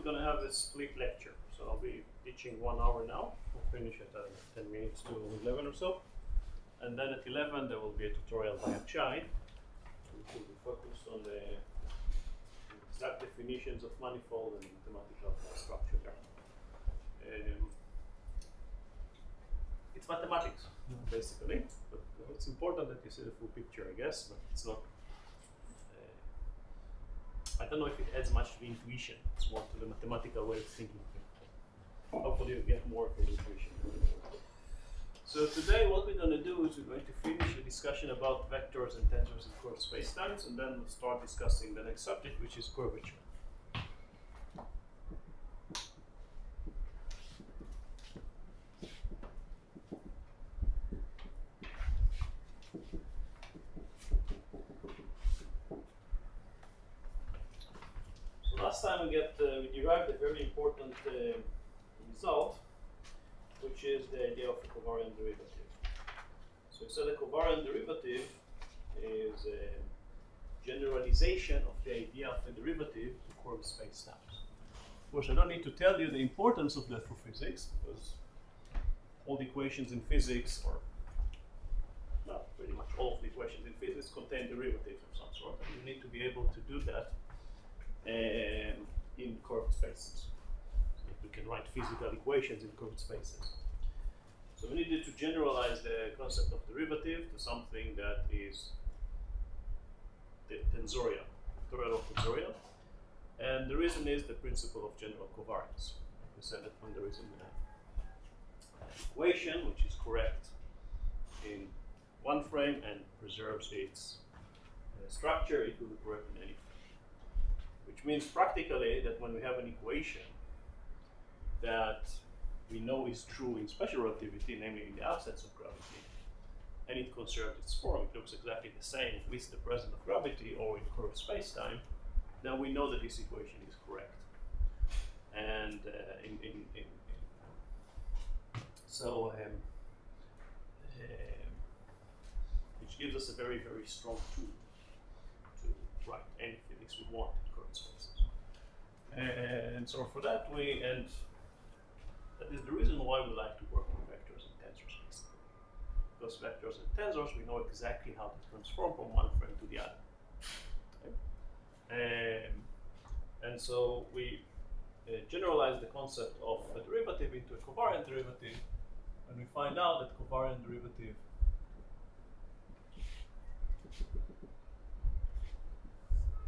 we're going to have a split lecture. So I'll be teaching 1 hour now. We'll finish at 10 minutes to 11 or so. And then at 11 there will be a tutorial by Achai, which will be focused on the exact definitions of manifold and mathematical structure there. It's mathematics, basically, but it's important that you see the full picture, I guess, but it's not, I don't know if it adds much to the intuition. It's more to the mathematical way of thinking. Hopefully you get more from the intuition. So today what we're going to do is we're going to finish the discussion about vectors and tensors and curved spacetimes, and then we'll start discussing the next subject, which is curvature. Last time we derived a very important result, which is the idea of a covariant derivative. So we said a covariant derivative is a generalization of the idea of a derivative to curved spacetimes. Of course, I don't need to tell you the importance of that for physics, because all the equations in physics, or well, pretty much all of the equations in physics contain derivatives of some sort, and you need to be able to do that in curved spaces. So we can write physical equations in curved spaces. So we needed to generalize the concept of derivative to something that is the tensorial, tensorial. And the reason is the principle of general covariance. We said that when there is an equation which is correct in one frame and preserves its structure, it will be correct in any frame. Which means practically that when we have an equation that we know is true in special relativity, namely in the absence of gravity, and it conserves its form, it looks exactly the same with the presence of gravity or in curved spacetime, then we know that this equation is correct. And which gives us a very, very strong tool to write any physics we want in curved spaces. And so for that that is the reason why we like to work with vectors and tensors, basically. Because vectors and tensors, we know exactly how to transform from one frame to the other. Okay? And so we generalize the concept of a derivative into a covariant derivative, and we find out that covariant derivative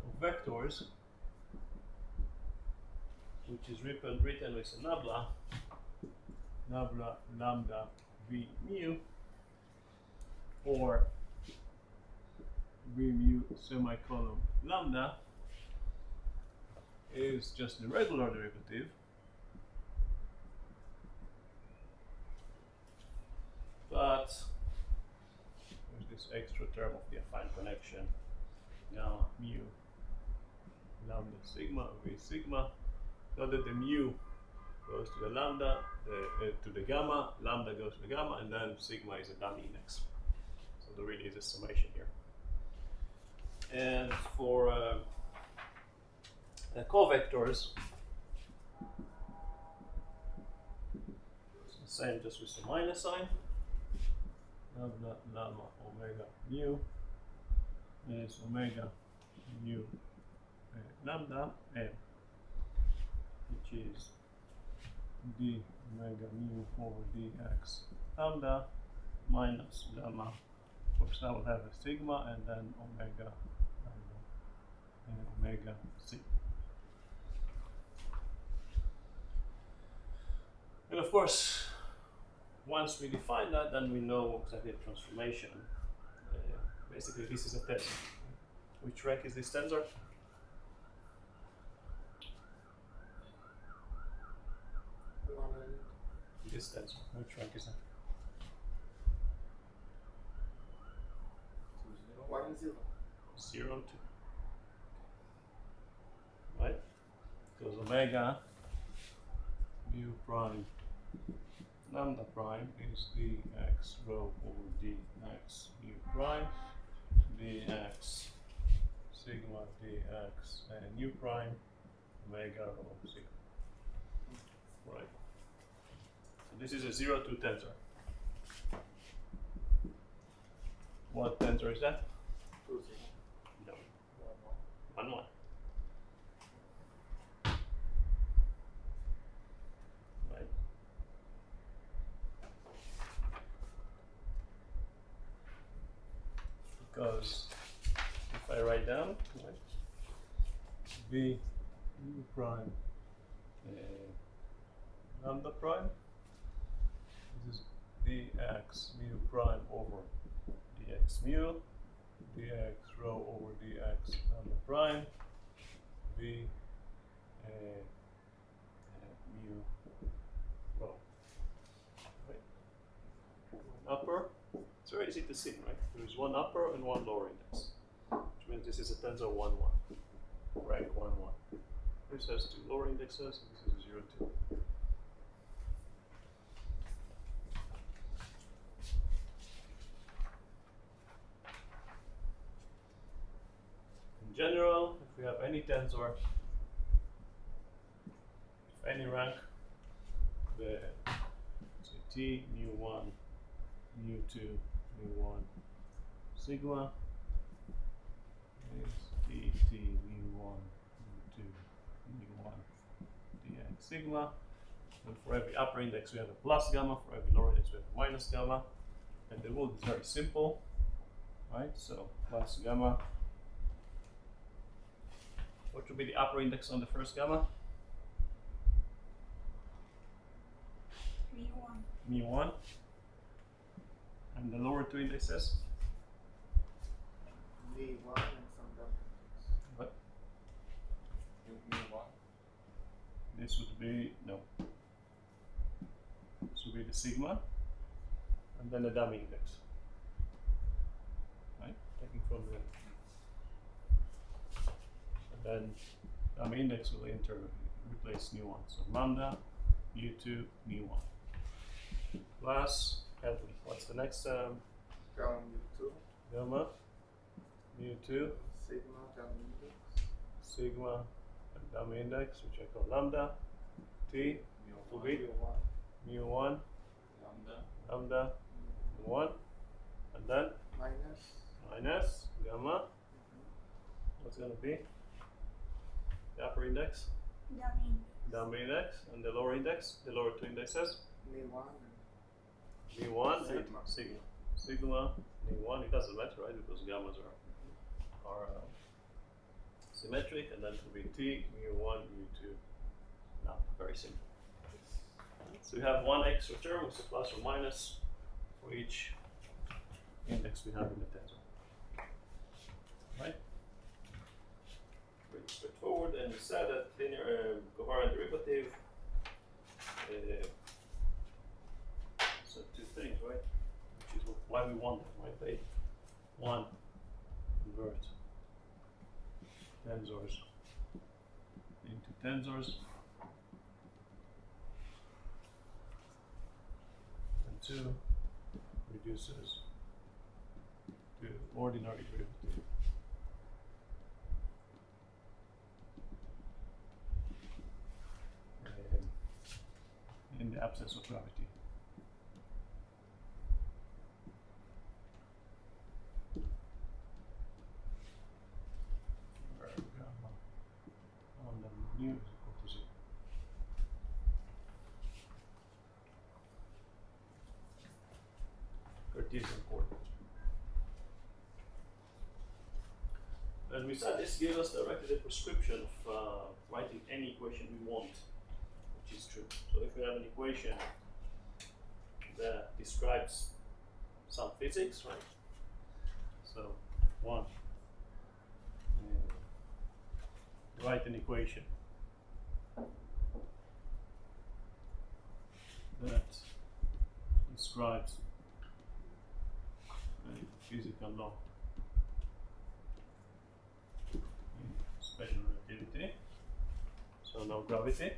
of vectors, which is written with a nabla lambda v mu, or v mu semicolon lambda, is just the regular derivative, but there's this extra term of the affine connection, now mu lambda sigma v sigma. So that the mu goes to the lambda, to the gamma, lambda goes to the gamma, and then sigma is a dummy index. So there really is a summation here. And for covectors, it's the same, just with a minus sign. Lambda llama omega mu is omega mu lambda m, which is d omega mu over dx lambda minus gamma. Of course, I will have a sigma and then omega lambda and omega c. And of course, once we define that, then we know exactly the transformation. Basically, this is a tensor. Which rank is this tensor? This tensor. Which rank is that? 1 and 0. 0 and 2. Right? Because omega mu prime lambda prime is dx rho over dx mu prime, dx sigma dx nu prime, omega rho sigma. right? So this is a 0, 2 tensor. What tensor is that? 2, 0. No. 1, 1. 1, 1. Right. Because if I write down, right, v mu prime lambda prime, this is dx mu prime over dx mu, dx rho over dx lambda prime, v mu rho. Right. Upper, it's very easy to see, right? There is one upper and one lower index, which means this is a tensor 1, 1, rank 1, 1. This has two lower indexes, and this is a 0, 2. In general, if we have any tensor, if any rank, the say t mu 1, mu 2, mu 1, sigma is dt mu 1, mu 2, mu 1 dx sigma. And for every upper index we have a plus gamma, for every lower index we have a minus gamma. And the rule is very simple, right? So plus gamma. What would be the upper index on the first gamma? mu 1. Mu 1. And the lower two indexes? V1 and some W. What? mu 1. This would be, no. This would be the sigma, and then the dummy index. Right? Taking from the, and then dummy index will replace mu 1. So lambda, mu 2, mu 1. Plus, help me, what's the next Gamma mu 2. gamma? Mu 2, Sigma gamma index. sigma, and dummy index, which I call lambda, t, Mu to be mu 1. mu 1, lambda, mu 1, and then minus gamma. What's going to be? The upper index, dummy index, and the lower index, the lower two indexes, mu 1 mu 1 and Sigma. sigma. Sigma, mu 1, it doesn't matter, right? Because gammas are symmetric, and then it will be t, mu 1, mu 2. Now, very simple. So we have one extra term with a plus or minus for each index we have in the tensor. Right? Pretty straightforward, and we said that linear covariant derivative. So two things, right? Which is why we want them, right? They one convert tensors into tensors, and two reduces to ordinary derivative. In the absence of gravity. Where gamma on the mu is equal to 0. Cartesian coordinate. And we said this gives us directly the prescription of writing any equation we want, which is true. So if we have an equation that describes some physics, right? So one, write an equation that describes a physical law in special relativity. So now gravity.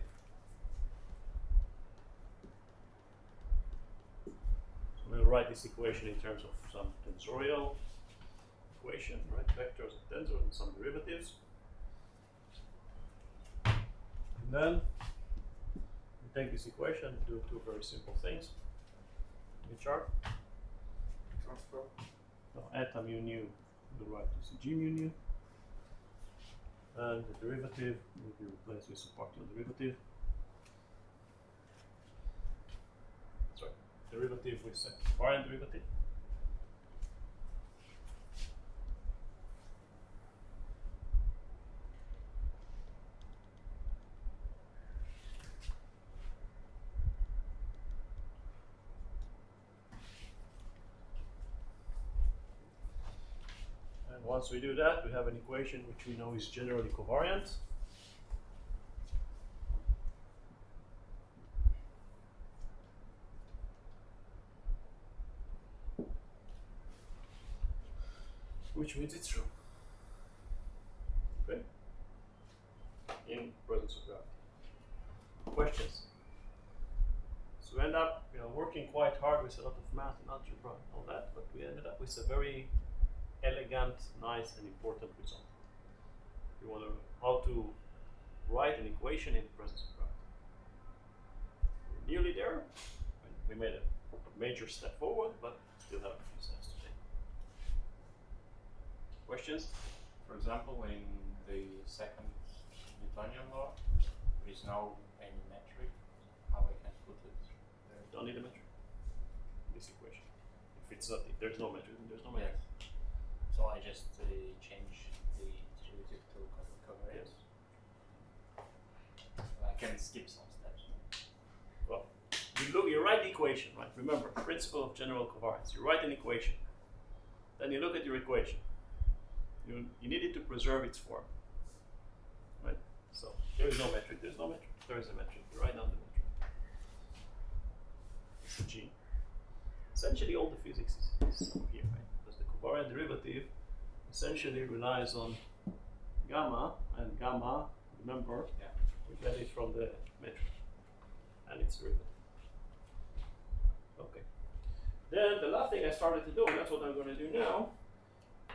We'll write this equation in terms of some tensorial equation, right? Vectors of tensor and some derivatives. And then we take this equation, do two very simple things, which are Transfer. eta mu nu to the right is g mu nu, and the derivative will be replaced with a partial derivative. Sorry, derivative with a covariant derivative. And once we do that, we have an equation which we know is generally covariant. Which means it's true. Okay? In presence of gravity. Questions? So we end up, working quite hard with a lot of math and algebra and all that, but we ended up with a very elegant, nice, and important result. You want to know how to write an equation in presence of gravity. We're nearly there. We made a major step forward, but still have a few steps to take. Questions? For example, in the second Newtonian law, there is no any metric. How I can put it there? Don't need a metric. This equation. If there's no metric, then there's no metric. Yes. So I just change the derivative to covariance. Yes. So I can skip some steps. Well, you write the equation, right? Remember, principle of general covariance. You write an equation. Then you look at your equation. You needed to preserve its form. Right? So there is no metric, there's no metric. There is a metric. You write down the metric. It's a G. Essentially all the physics is over here, right? Because the covariant derivative essentially relies on gamma, and gamma, remember, we get it from the metric and its derivative. Okay. Then the last thing I started to do, and that's what I'm going to do now,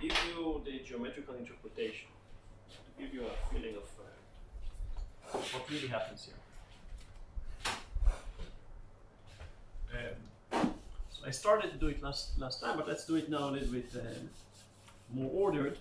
give you the geometrical interpretation to give you a feeling of what really happens here. So I started to do it last time, but let's do it now a little bit more ordered.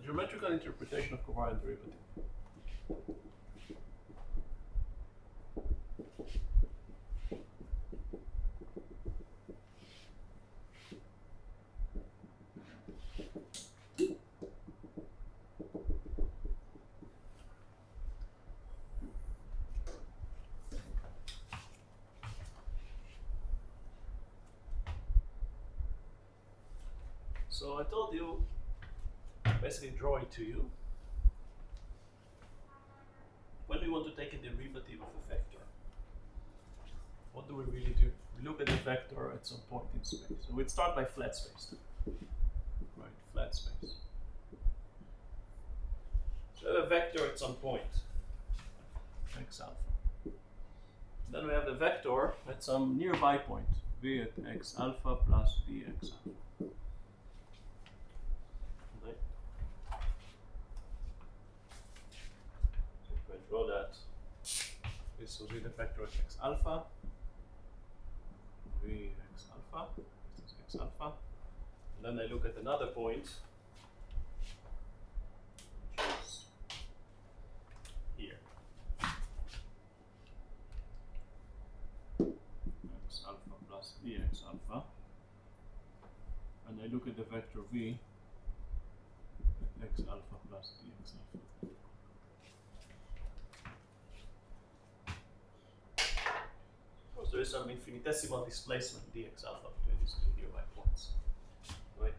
Geometrical interpretation of covariant derivative. So I told you, basically draw it to you. When we want to take a derivative of a vector, what do we really do? We look at the vector at some point in space. So we'd start by flat space. Right, flat space. So we have a vector at some point, x alpha. Then we have the vector at some nearby point, v at x alpha plus v x alpha. Draw that. This will be the vector at x alpha, v x alpha, this is x alpha. And then I look at another point, which is here. X alpha plus vx alpha. And I look at the vector v at x alpha plus dx alpha. There is some infinitesimal displacement dx alpha between these two nearby points, right?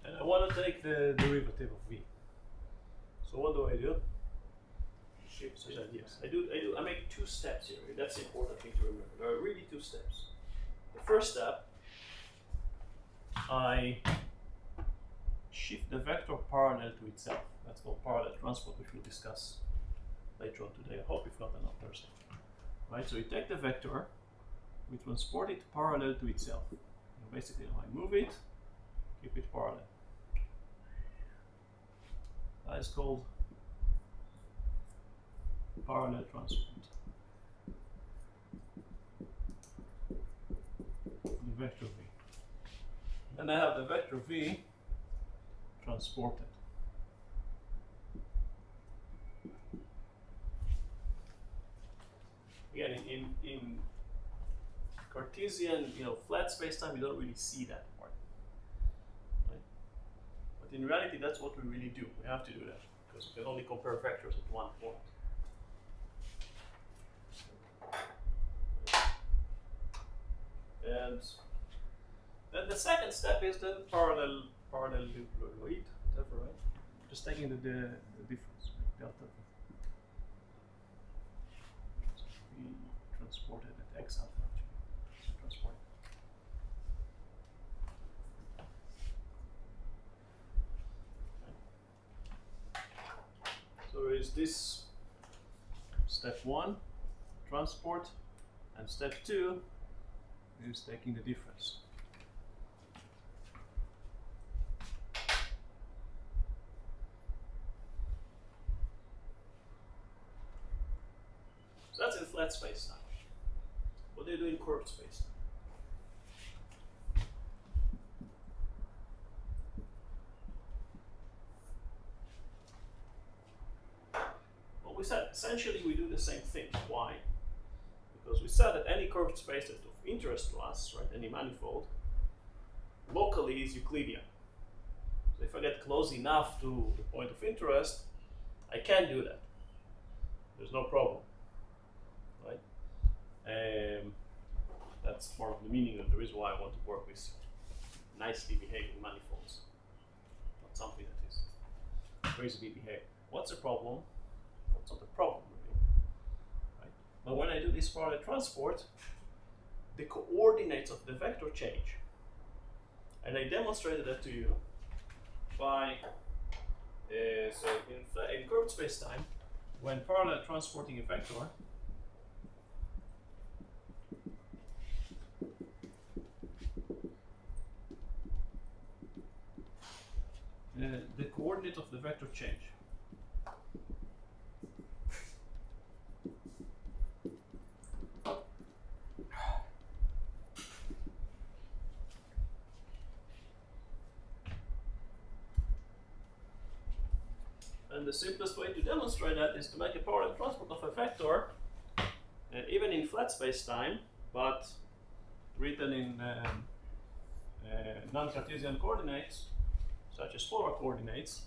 And I want to take the derivative of v. So what do I do? Yes, I make two steps here. That's the important thing to remember. There are really two steps. The first step I shift the vector parallel to itself. That's called parallel transport, which we'll discuss later on today. I hope if not, then on Thursday. Right? So you take the vector, we transport it parallel to itself. Basically, I move it, keep it parallel. That is called parallel transport. The vector v. Then I have the vector v transported. Again, in Cartesian, flat spacetime, you don't really see that part, right? But in reality, that's what we really do. We have to do that because we can only compare vectors at one point. And then the second step is the paralleloid, whatever, right? Just taking the difference, delta. So we transported at x alpha. Transport. So is this step 1, transport, and step 2 is taking the difference. So that's in flat space now. What do you do in curved space? Well, we said essentially we do the same thing. Why? Because we said that any curved space that's of interest to us, right, any manifold, locally is Euclidean. So if I get close enough to the point of interest, I can do that. There's no problem, right? That's part of the meaning of the reason why I want to work with nicely behaving manifolds, not something that is crazily behaved. What's the problem? What's not the problem, really? Right? But when I do this parallel transport, the coordinates of the vector change. And I demonstrated that to you by, so in curved spacetime, when parallel transporting a vector, the coordinate of the vector change. And the simplest way to demonstrate that is to make a parallel transport of a vector, even in flat space-time, but written in non-Cartesian coordinates, such as polar coordinates.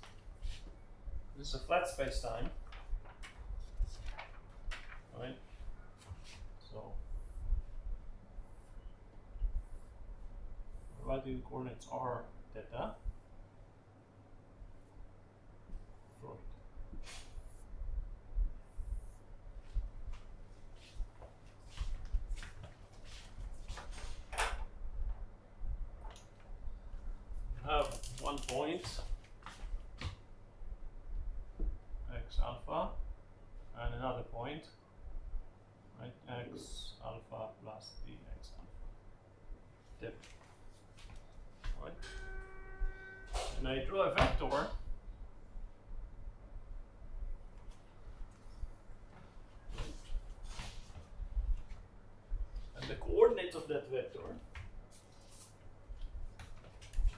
This is a flat space-time, right? So, provided the coordinates are theta. Have one point, x alpha, and another point, right, x alpha plus the x alpha. Dip. Right? And I draw a vector and the coordinates of that vector,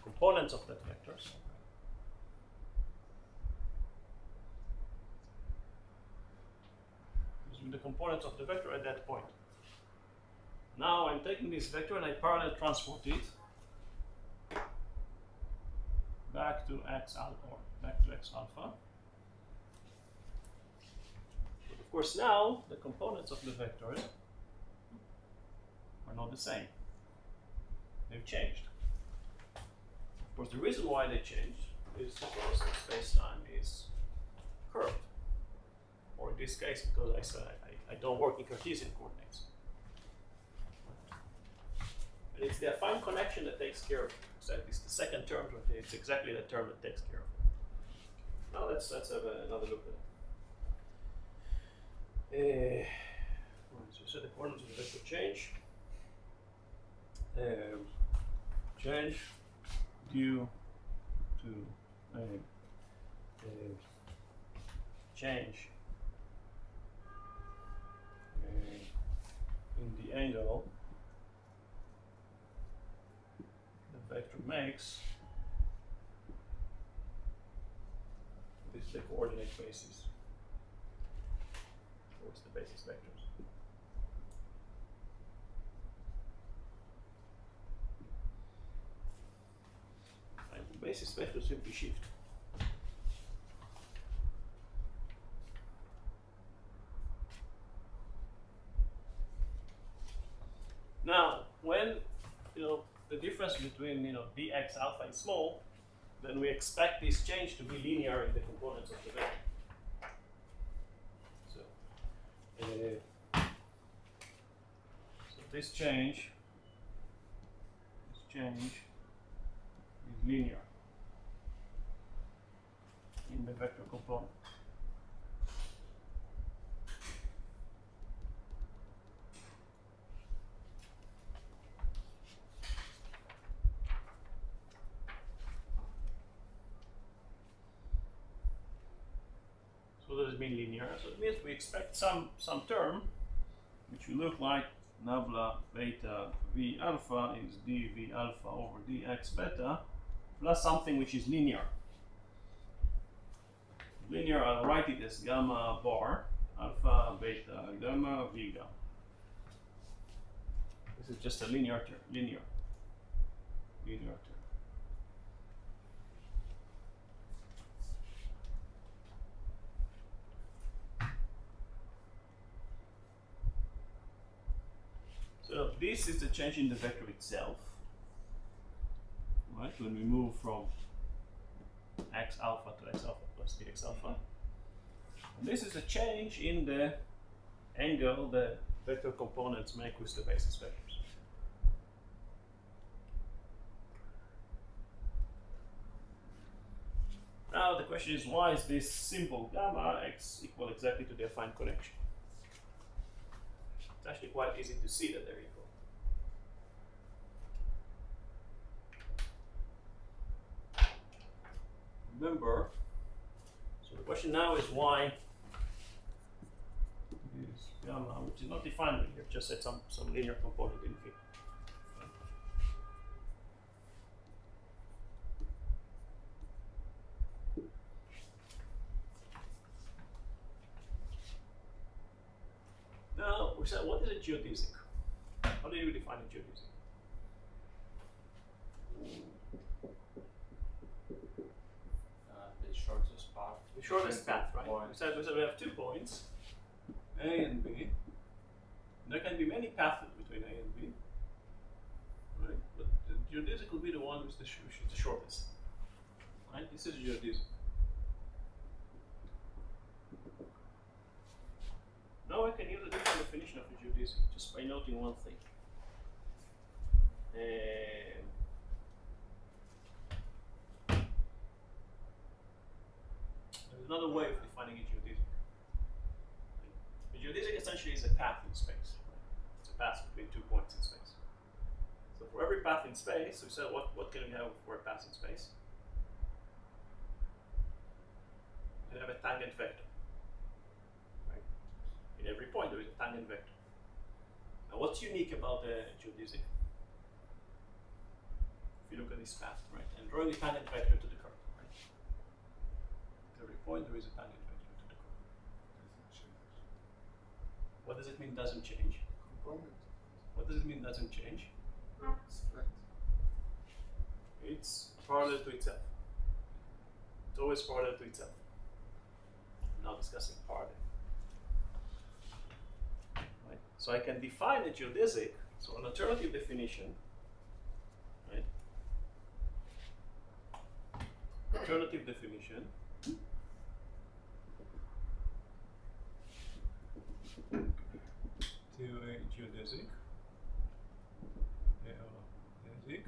components of that vector, the components of the vector at that point. Now I'm taking this vector and I parallel transport it back to x alpha, or back to x alpha. But of course now the components of the vectors are not the same. They've changed. Of course, the reason why they changed is because the space-time is curved. Or in this case, because I said I don't work in Cartesian coordinates. And it's the affine connection that takes care of Exactly, it's the second term, but it's exactly the term that takes care of it. Now let's have another look at it. So set the coordinates of the vector change. Change due to change in the angle the vector makes. This is the coordinate basis. What's the basis vectors? And the basis vectors simply shift. Now, when the difference between dx alpha is small, then we expect this change to be linear in the components of the vector. So this change is linear in the vector component. So does it mean linear? So it means we expect some term which will look like nabla beta v alpha is dv alpha over dx beta plus something which is linear. Linear, I'll write it as gamma bar alpha beta gamma v gamma. This is just a linear term, linear term. So this is the change in the vector itself, right? When we move from x alpha to x alpha plus dx alpha. And this is a change in the angle the vector components make with the basis vectors. Now the question is, why is this symbol gamma x equal exactly to the affine connection? It's actually quite easy to see that they're equal. Remember, so the question now is why is gamma, which is not defined here, just said some linear component in V. Now, we said, what is a geodesic? How do you define a geodesic? The shortest path. The shortest path, right? Points. We said we have 2 points, A and B. There can be many paths between A and B, right? But the geodesic will be the one which is the shortest, right? This is geodesic. Now I can use a different definition of a geodesic just by noting one thing. There's another way of defining a geodesic. A geodesic essentially is a path in space. Right? It's a path between 2 points in space. So for every path in space, we said what can we have for a path in space? We can have a tangent vector. Right? In every point there is a tangent vector. Now what's unique about the geodesic? If you look at this path, right, and drawing a tangent vector to the curve, right? At every point there is a tangent vector to the curve. What does it mean doesn't change? Component. What does it mean doesn't change? It's flat. It's parallel to itself. It's always parallel to itself. I'm now discussing parallel. Right? So I can define a geodesic, so an alternative definition, right? Alternative definition to a geodesic. Geodesic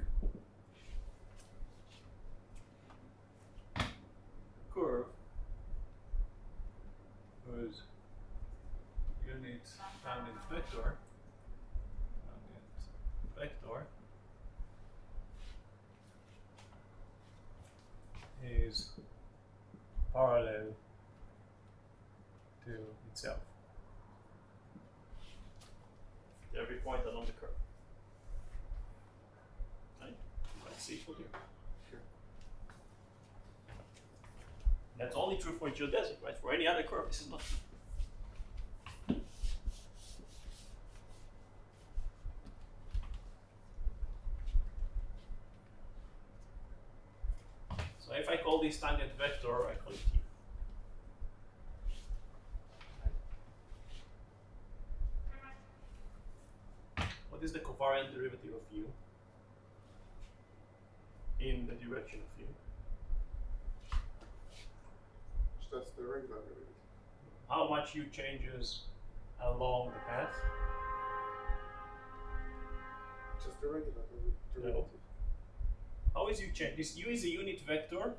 vector, is parallel to itself. Every point along the curve. Right? Let's see for here. Sure. That's only true for geodesic, right? For any other curve, this is not true. So if I call this tangent vector, I call it u. What is the covariant derivative of u in the direction of u? So that's the regular derivative. How much u changes along the path? Just the regular derivative. How is u change? This u is a unit vector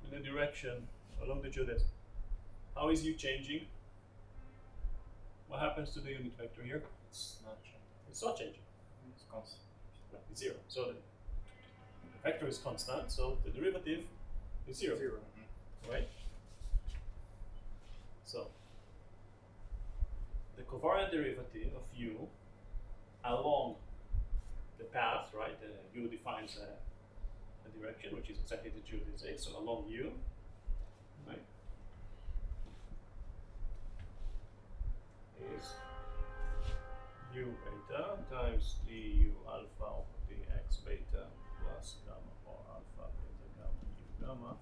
in the direction along the geodesic. How is u changing? What happens to the unit vector here? It's not changing. It's not changing. It's constant. It's zero. So the vector is constant, so the derivative is zero. Zero. Right? So the covariant derivative of u along the path, right? U defines a direction, which is exactly the geodesic. So along u, right, is u beta times du alpha over dx beta plus gamma or alpha beta gamma u gamma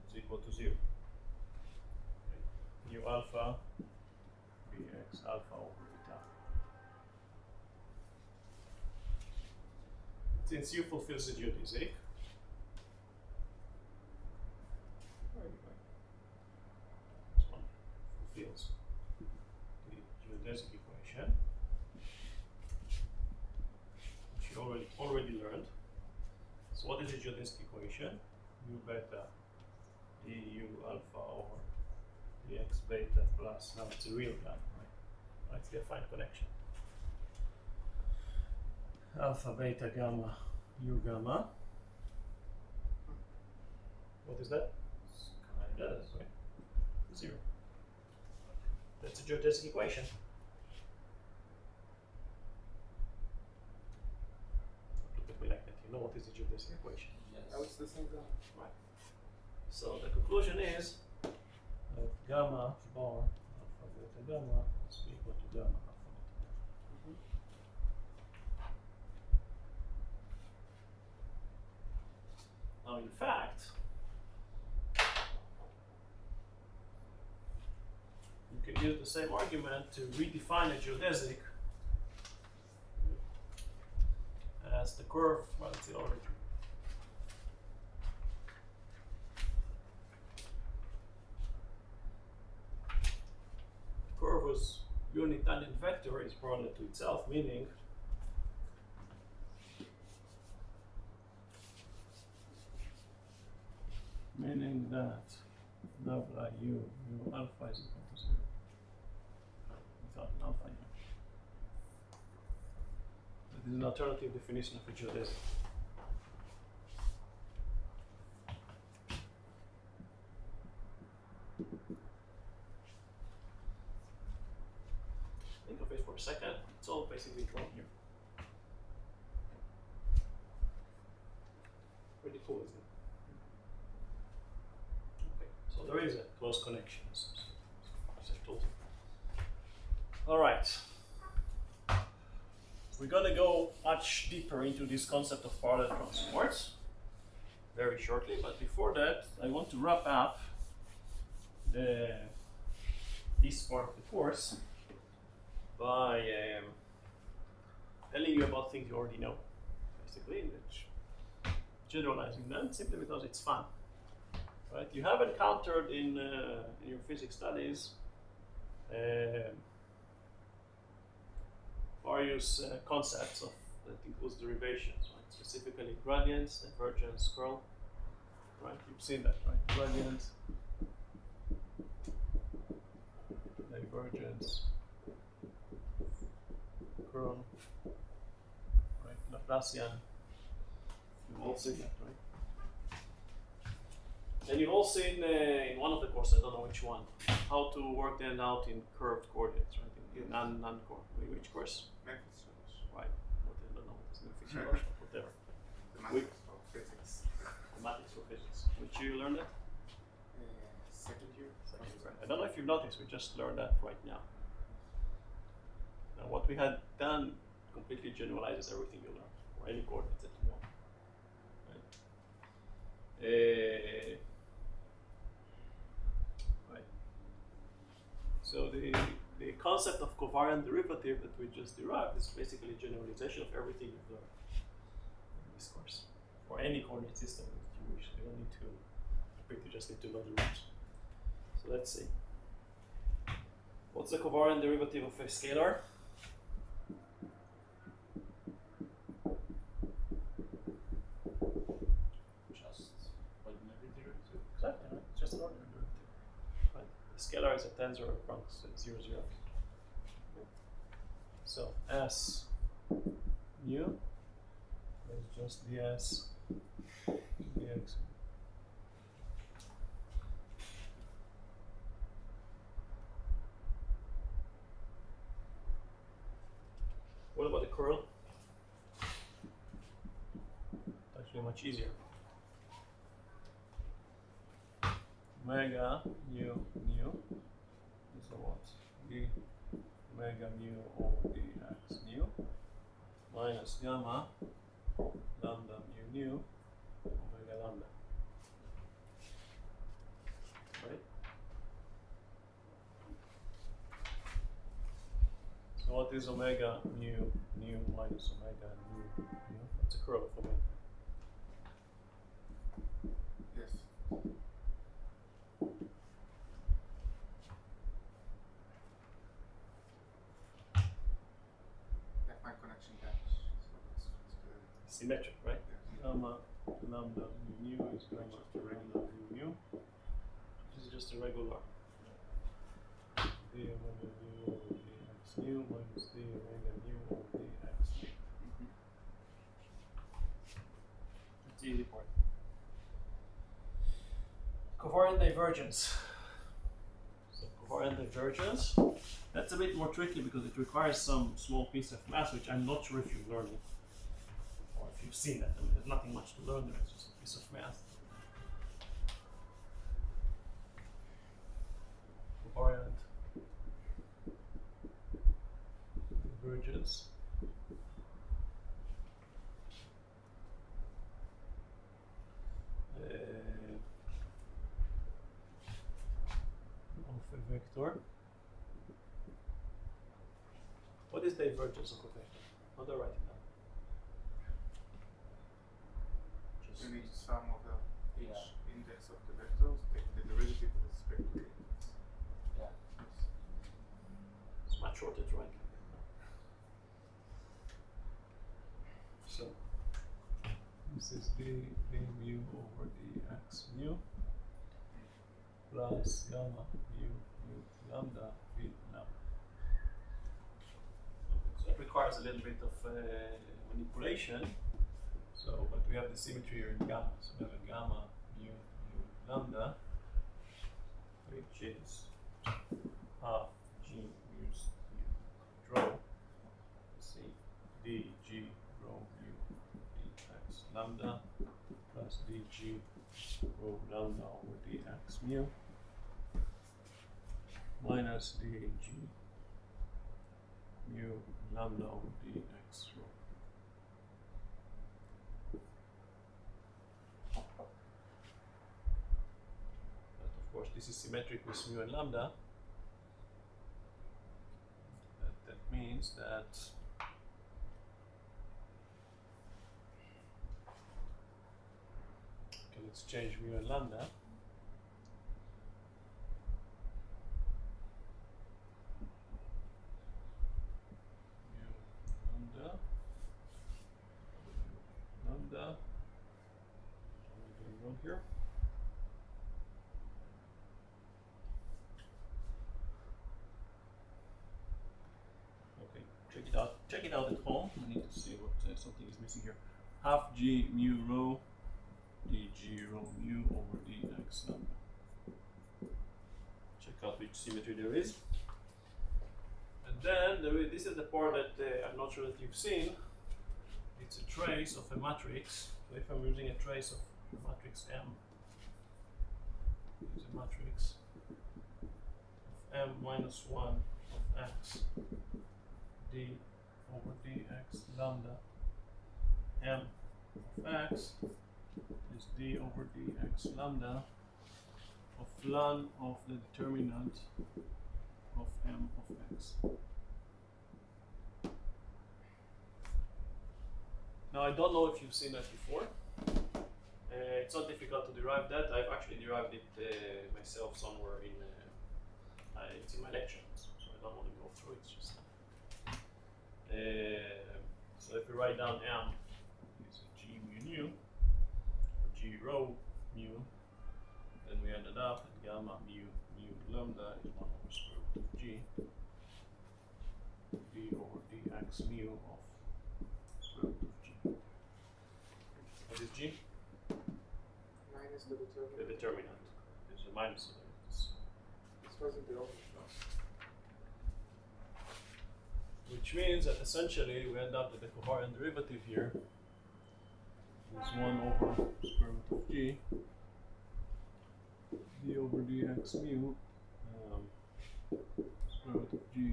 is equal to 0. Okay. U alpha bx alpha over beta. Since u fulfills the geodesic, this one fulfills the geodesic equation, which you already learned. So what is the geodesic equation? U beta du alpha over dx beta plus, now it's a real gamma, right? It's the affine connection. Alpha beta gamma u gamma. What is that? Yeah, that's right. 0. That's the geodesic equation. Look at me like that. You know what is the geodesic equation? Yes. Now it's the same thing. Right. So the conclusion is that gamma bar alpha beta gamma is equal to gamma alpha beta. Now, in fact, you can use the same argument to redefine a geodesic as the curve, well, it's the origin. The curve was unit tangent vector is parallel to itself, meaning that nabla u alpha is equal to 0 without an alpha here. That is an alternative definition of a geodesic. Think of it for a second. It's all basically drawn here. Pretty cool, isn't it? So there is a close connection, as I told you. All right. We're going to go much deeper into this concept of parallel transforms very shortly, but before that, I want to wrap up this part of the course by telling you about things you already know, basically, and generalizing them simply because it's fun. Right? You have encountered in your physics studies various concepts that includes derivations, right? Specifically gradients, divergence, curl. Right? You've seen that, right? Gradient, divergence, curl, right? Laplacian. You've all seen that, right? And you've all seen in one of the courses, I don't know which one, how to work them out in curved coordinates, right? In which course? Physiology. Right. What I don't know. It's physiology, whatever. Mathematics for physics. Mathematics for physics. Which year you learned that? Second year. I don't know if you've noticed, we just learned that right now. Now, what we had done completely generalizes everything you learn, or any coordinates that you want. Right? Right. So the concept of covariant derivative that we just derived is basically a generalization of everything you've learned in this course, or any coordinate system if you wish. You don't need to repeat, you just need to know the rules. So let's see. What's the covariant derivative of a scalar? Just ordinary derivative. Exactly, right? It's just an ordinary derivative. Right? The scalar is a tensor of ranks 0, 0. So S mu is just ds dx. What about the curl? It's actually much easier. Omega mu is what? D omega mu over dx mu minus gamma lambda mu omega lambda. Right? So what is omega mu minus omega mu? That's a curl of omega. Yes. My connection damage. So it's good. Symmetric, right? Yes. Gamma lambda mu is gamma lambda mu. This is just a regular d omega mu over dx mu minus d omega mu over dx mu. That's the easy part. Covariant divergence. So covariant divergence, that's a bit more tricky because it requires some small piece of math, which I'm not sure if you've learned it or if you've seen that. I mean, there's nothing much to learn there, it's just a piece of math. Covariant divergence. Of a vector. What is divergence of a vector? How do I write it down? Just You need sum of the each Yeah. index of the vectors, take the derivative with respect to the index. yeah. It's much shorter to write. So this is d mu over dx mu plus gamma mu lambda v lambda. So it requires a little bit of manipulation. So, but we have the symmetry here in gamma. So we have a gamma mu lambda, which is half g mu rho. See, d g rho mu dx lambda plus dg rho lambda over dx mu minus dg mu lambda over dx rho. But of course, this is symmetric with mu and lambda. That means that okay, let's change mu and lambda. Lambda. What am I doing wrong here? Okay, check it out missing here. Half G mu rho dg rho mu over dx lambda. Check out which symmetry there is. And then this is the part that I'm not sure that you've seen. It's a trace of a matrix. So if I'm using a trace of matrix M, use a matrix of M minus 1 of x d over dx lambda. M of x is d over dx lambda of ln of the determinant of M of x. Now I don't know if you've seen that before. It's not difficult to derive that. I've actually derived it myself somewhere in. It's in my lecture, so I don't want to go through it. It's just. So if we write down M is G mu nu, or G rho mu, then we ended up at gamma mu lambda is 1 over square root of G d over dx mu of square root of G. What is G? Minus the determinant. The determinant. There's a minus of it. This wasn't the open class. Which means that essentially we end up with the covariant derivative here is 1 over square root of G d over dx mu square root of G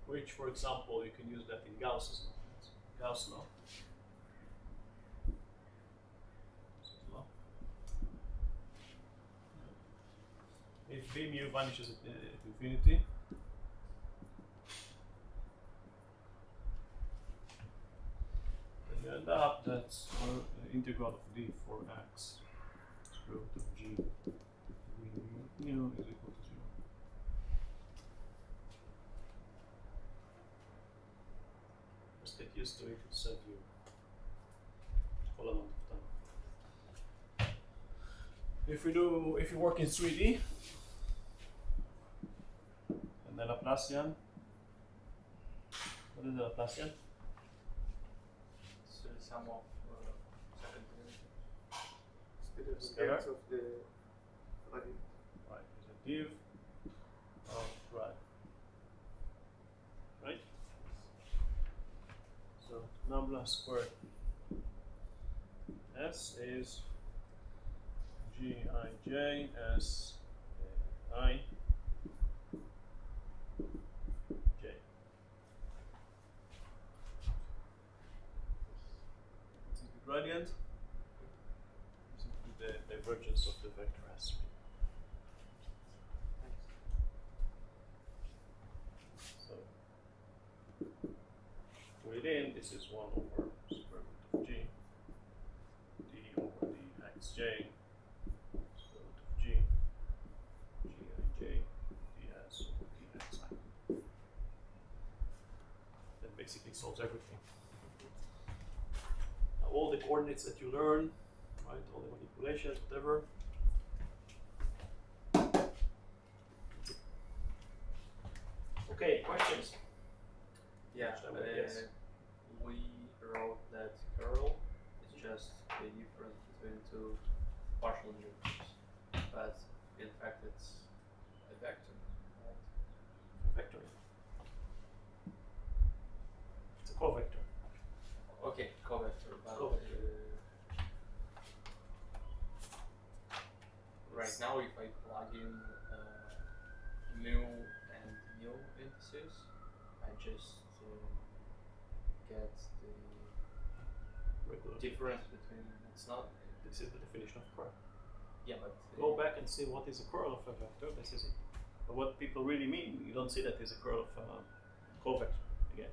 which, for example, you can use that in Gauss's law. Gauss law. If v mu vanishes at infinity, then you end up that's the integral of d for x square root of G mu is equal to 0. Just get used to it, it'll save you a whole amount of time. If you work in 3D, and the Laplacian, what is the Laplacian? It's the sum of second derivative. It's the depth of the gradient. Right, is a div of grad. Right? So nabla squared S is Gij S I J. This is the gradient. This is the divergence of the vector S. So put it in, this is 1 over square root of G d over dxj square root of G Gij ds over dxi. That basically solves everything. Now all the coordinates that you learn, right, all the manipulations, whatever. Okay, questions? Yeah, Yes. we wrote that curl is just the difference between two partial derivatives, but in fact it's a vector, right? Vector. It's a covector. Okay, covector, but Covector. right now if I plug in mu and mu indices, I just get the Regular. difference between, it's not, This is the definition of curl. yeah, but Go back and see what is a curl of a vector. This is it. But what people really mean, you don't see that is a curl of a covector. Again,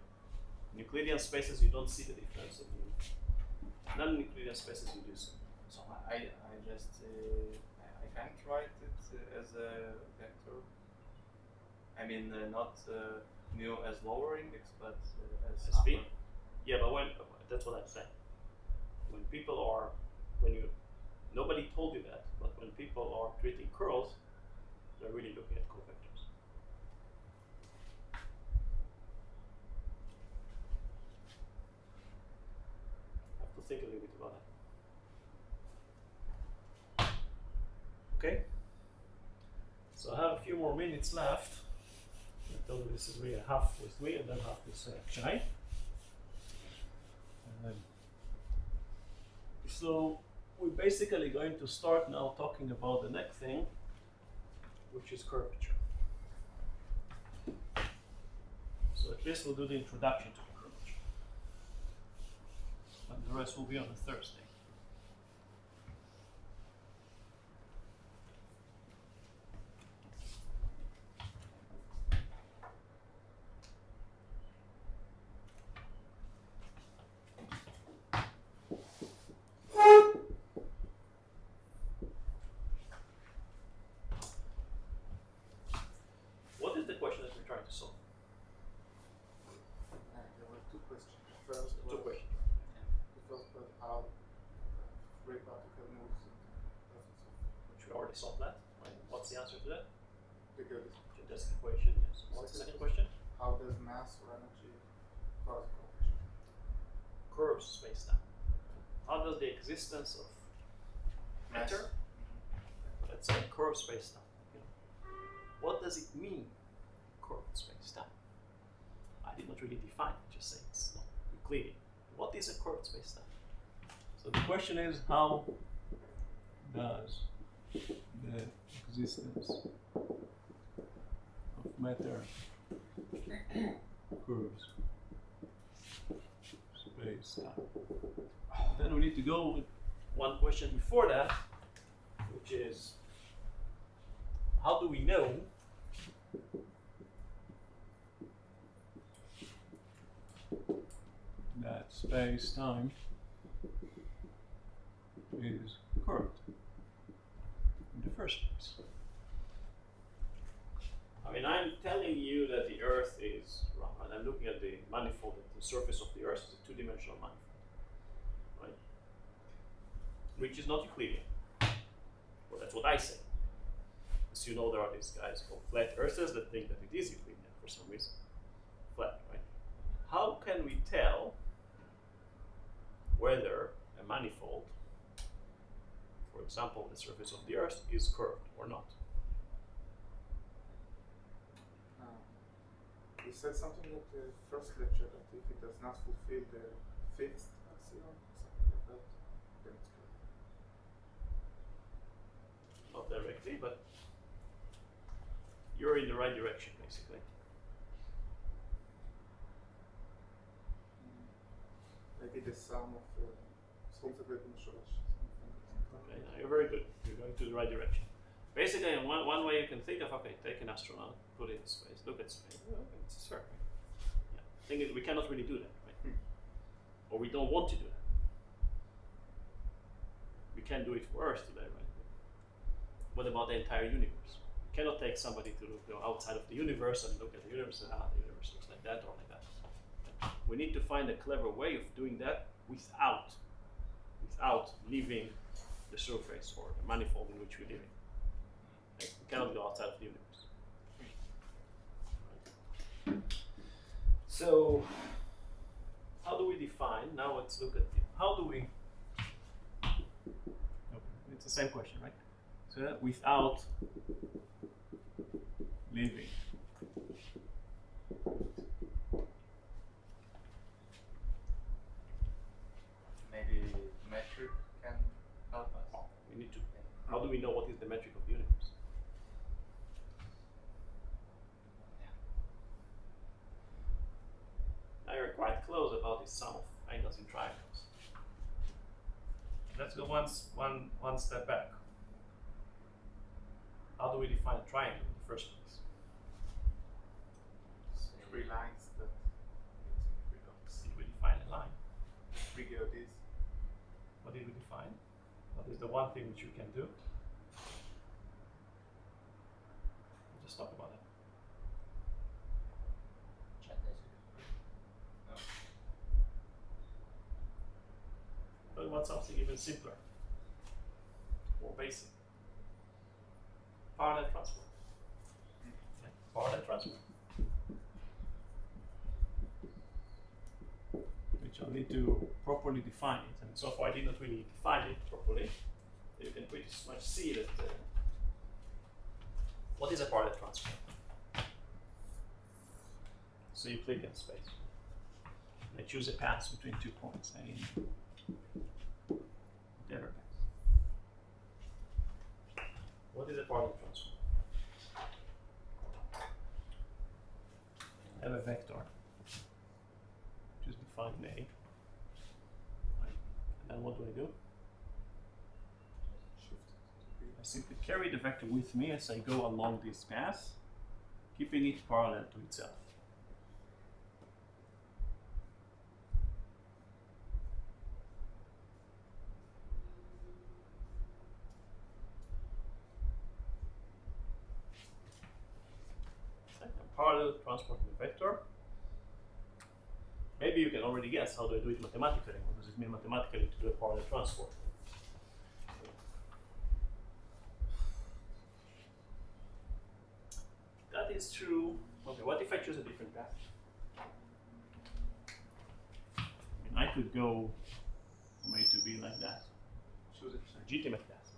in Euclidean spaces you don't see the difference. In non-Euclidean spaces you do so. so I just I can't write it as a vector. I mean not mu as lower index, but as As v? upper. Yeah, but when that's what I'm saying. people are, nobody told you that, but when people are treating curls, they're really looking at covectors. I have to think a little bit about that. Okay? So I have a few more minutes left. I told you this is really half with me and then half with Chai. So we're basically going to start now talking about the next thing, which is curvature. So at least we'll do the introduction to the curvature. And the rest will be on a Thursday. Solve that. Right? What's the answer to that? That's the equation. Yes. What's the second question? How does mass or energy cause curvature? Curves space-time. How does the existence of matter, let's say, curve space-time? What does it mean, curved space-time? I did not really define it. Just say it's not Euclidean. What is a curved space-time? So the question is, how does the existence of matter curves space-time. Then we need to go with one question before that, which is, how do we know that space-time is curved in the first place? I mean, I'm telling you that the Earth is round, and I'm looking at the manifold, that the surface of the Earth is a two-dimensional manifold, right? Which is not Euclidean. Well, that's what I say. As you know, there are these guys called flat earthers that think that it is Euclidean for some reason. Flat, right? How can we tell whether a manifold, for example, the surface of the Earth, is curved or not? You said something at the first lecture that if it does not fulfill the fixed axiom, something like that, then it's curved. Not directly, but you're in the right direction, basically. Maybe the sum of okay, now you're very good. You're going to the right direction. Basically, in one way you can think of, okay, take an astronaut, put it in space, look at space. Oh, okay, it's a sphere. Yeah. The thing is, we cannot really do that, right? Or we don't want to do that. We can't do it for Earth today, right? What about the entire universe? We cannot take somebody to go outside of the universe and look at the universe and the universe looks like that or like that. We need to find a clever way of doing that without leaving the surface or the manifold in which we live in. Right? We cannot go outside of the universe. Right. So, how do we define? Now let's look at how do we. Okay, it's the same question, right? So without leaving. Maybe metric can help us. We need to. How do we know what is the metric of the universe? Now you're quite close about the sum of angles in triangles. Let's go one step back. How do we define a triangle in the first place? Three lines that Did we define a line? figure this. What did we define? What is the one thing which you can do? We'll just talk about it. about something even simpler, more basic. Parallel transport. Yeah, parallel transport. Which I'll need to properly define it, and so far I did not really define it properly. You can pretty much see that. What is a parallel transport? So you click in space. I choose a path between 2 points, whatever path. What is a parallel transport? I have a vector, which is defined in A. Right. And then what do? I simply carry the vector with me as I go along this path, keeping it parallel to itself. Parallel transporting a vector. Maybe you can already guess how do I do it mathematically. What does it mean mathematically to do a parallel transport? That is true. Okay, what if I choose a different path? I mean, I could go from A to B like that. Choose a legitimate path.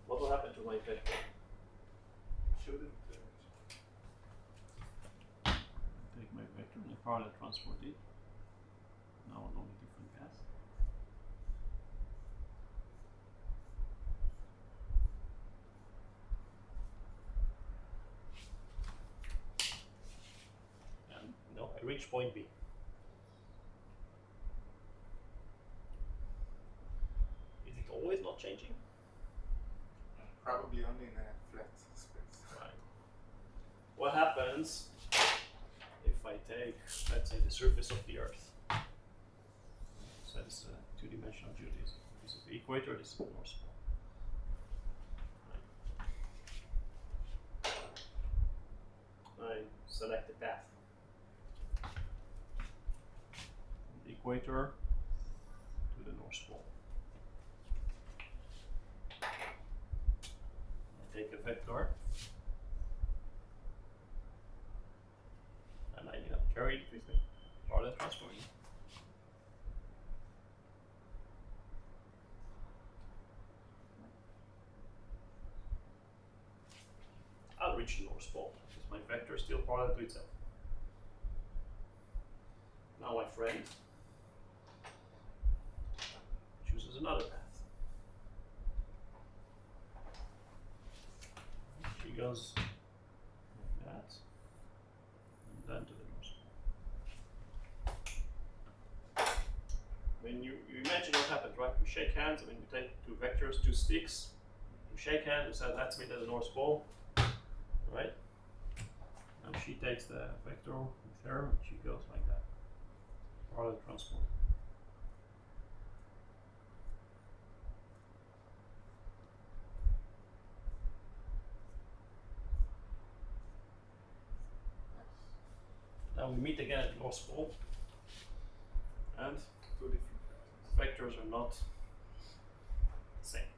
What will happen to my vector? Shouldn't Take my vector and parallel transport it. Now along a different path. And no, I reach point B. Is it always not changing? probably only in a flat space. Right. What happens if I take, let's say, the surface of the Earth? So that's a two-dimensional geodesy. This is the equator, this is the North Pole. Right. I select the path. From the equator to the North Pole. I take a vector. And I carry it with me. Parallel transforming. I'll reach the North Pole because my vector is still parallel to itself. Now my friend chooses another path. She goes like that, and then to the North Pole. When you imagine what happens, right? You shake hands, I mean, you take two vectors, two sticks, you shake hands, you say, let's meet at the North Pole, right? And she takes the vector with her, and she goes like that. Parallel transport. Now we meet again at the North Pole, and Two different vectors are not the same.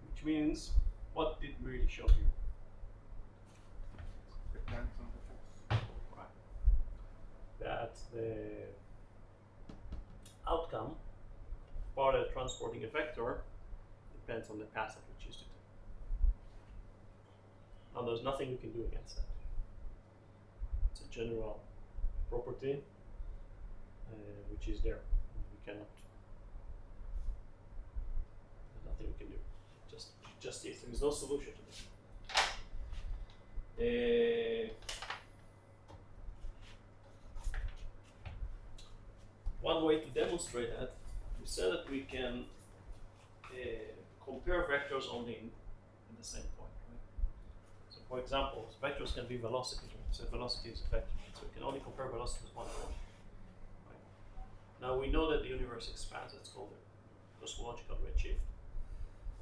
Which means, what did we really show here? depends on the path. Right. That the outcome of parallel transporting a vector depends on the path that we choose to take. Now there's nothing we can do against that. It's a general property which is there. We cannot. There's nothing we can do. Just is. There is no solution to this. One way to demonstrate that, we said that we can compare vectors only in the same point. Right? So, for example, vectors can be velocity. Right? So velocity is a vector, so we can only compare velocity with one point. Right? Now we know that the universe expands. That's called the cosmological redshift.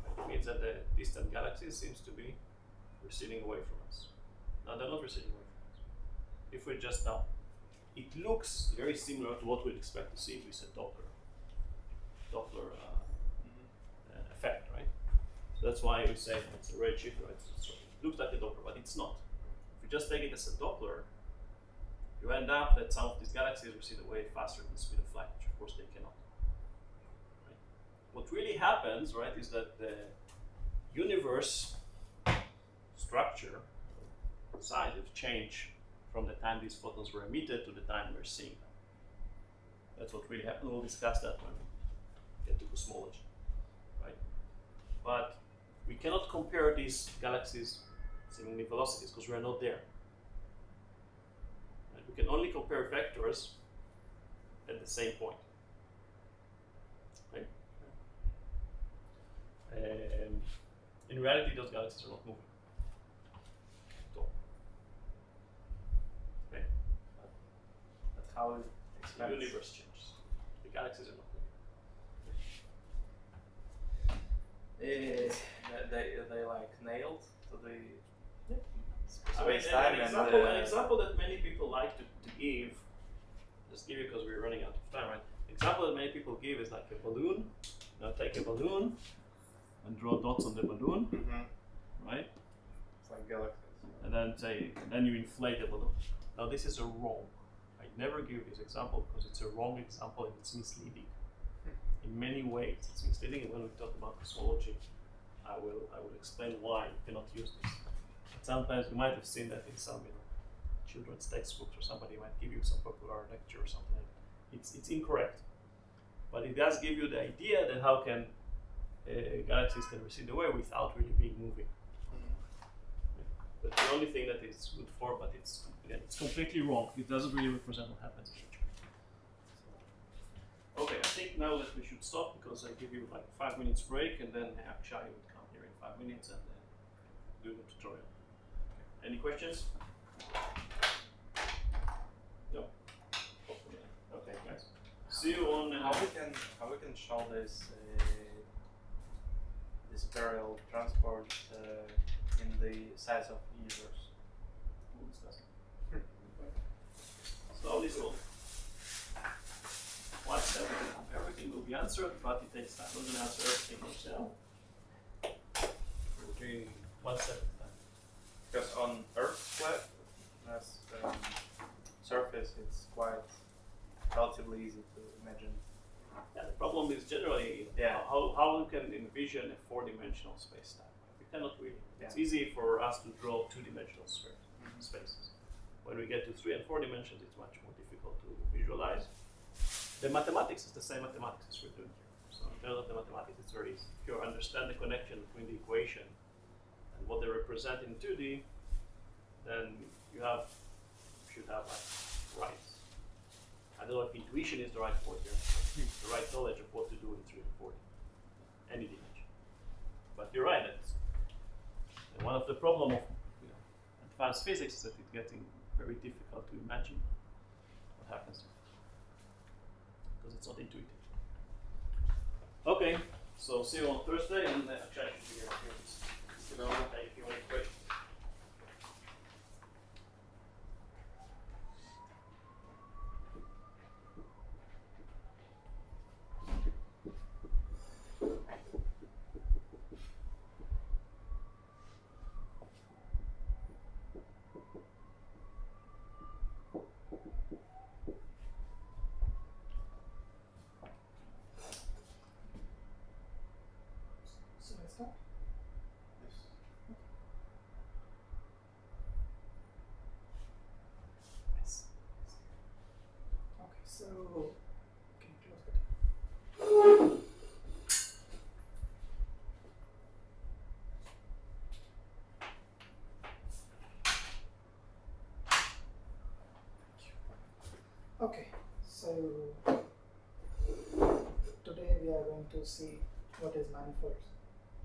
Right? It means that the distant galaxies seems to be receding away from us. Now they're not receding away from us. If we just now it looks very similar to what we'd expect to see if we said Doppler effect, right? So that's why we say it's a redshift, right? So it looks like a Doppler, but it's not. If you just take it as a Doppler, you end up that some of these galaxies recede away faster than the speed of light, which of course they cannot. Right? What really happens, right, is that the universe structure, size, has changed from the time these photons were emitted to the time we're seeing them. That's what really happened. We'll discuss that when we get to cosmology, right? But we cannot compare these galaxies seemingly velocities because we're not there. Right? We can only compare vectors at the same point. Right? In reality, those galaxies are not moving at all. Okay? But how it The expands? universe changes. The galaxies are not moving. They like nailed to the I mean, space-time an example that many people like to give, just give it because we're running out of time, right? Example that many people give is like a balloon. Now take a balloon and draw dots on the balloon, right? It's like galaxies. And then you inflate the balloon. Now this is a wrong. I never give this example because it's a wrong example and it's misleading. In many ways, it's misleading. And when we talk about cosmology, I will explain why you cannot use this. But sometimes you might have seen that in some children's textbooks, or somebody might give you some popular lecture or something like that. It's incorrect, but it does give you the idea that how can galaxies can recede away without really being moving. But the only thing that it's good for, but it's completely wrong. It doesn't really represent what happens in future. Okay, I think now that we should stop because I give you like 5 minutes break, and then Akshay would come here in 5 minutes and then do the tutorial. Any questions? No. Okay, guys. See you on. How we can show this this parallel transport in the size of the universe? We'll discuss it. Slowly. One step, everything will be answered, but it takes time. We're going to answer everything yourself. We'll do one step at a time. Because on Earth's surface, it's quite relatively easy to imagine. Yeah, the problem is generally how you can envision a four-dimensional space-time. We cannot really. It's easy for us to draw two-dimensional spaces. When we get to 3 and 4 dimensions, it's much more difficult to visualize. The mathematics is the same mathematics as we're doing here. So in terms of the mathematics, it's very easy. If you understand the connection between the equation and what they represent in 2D, then you should have like right. I don't know if intuition is the right word here. The right knowledge of what to do in 3 and 4D, any dimension. But you're right. And one of the problems of advanced physics is that it's getting very difficult to imagine what happens there. Because it's not intuitive. Okay, so see you on Thursday, and Akshay should be here. Thank you. Great. So, can you close the Okay, so today we are going to see what is manifolds.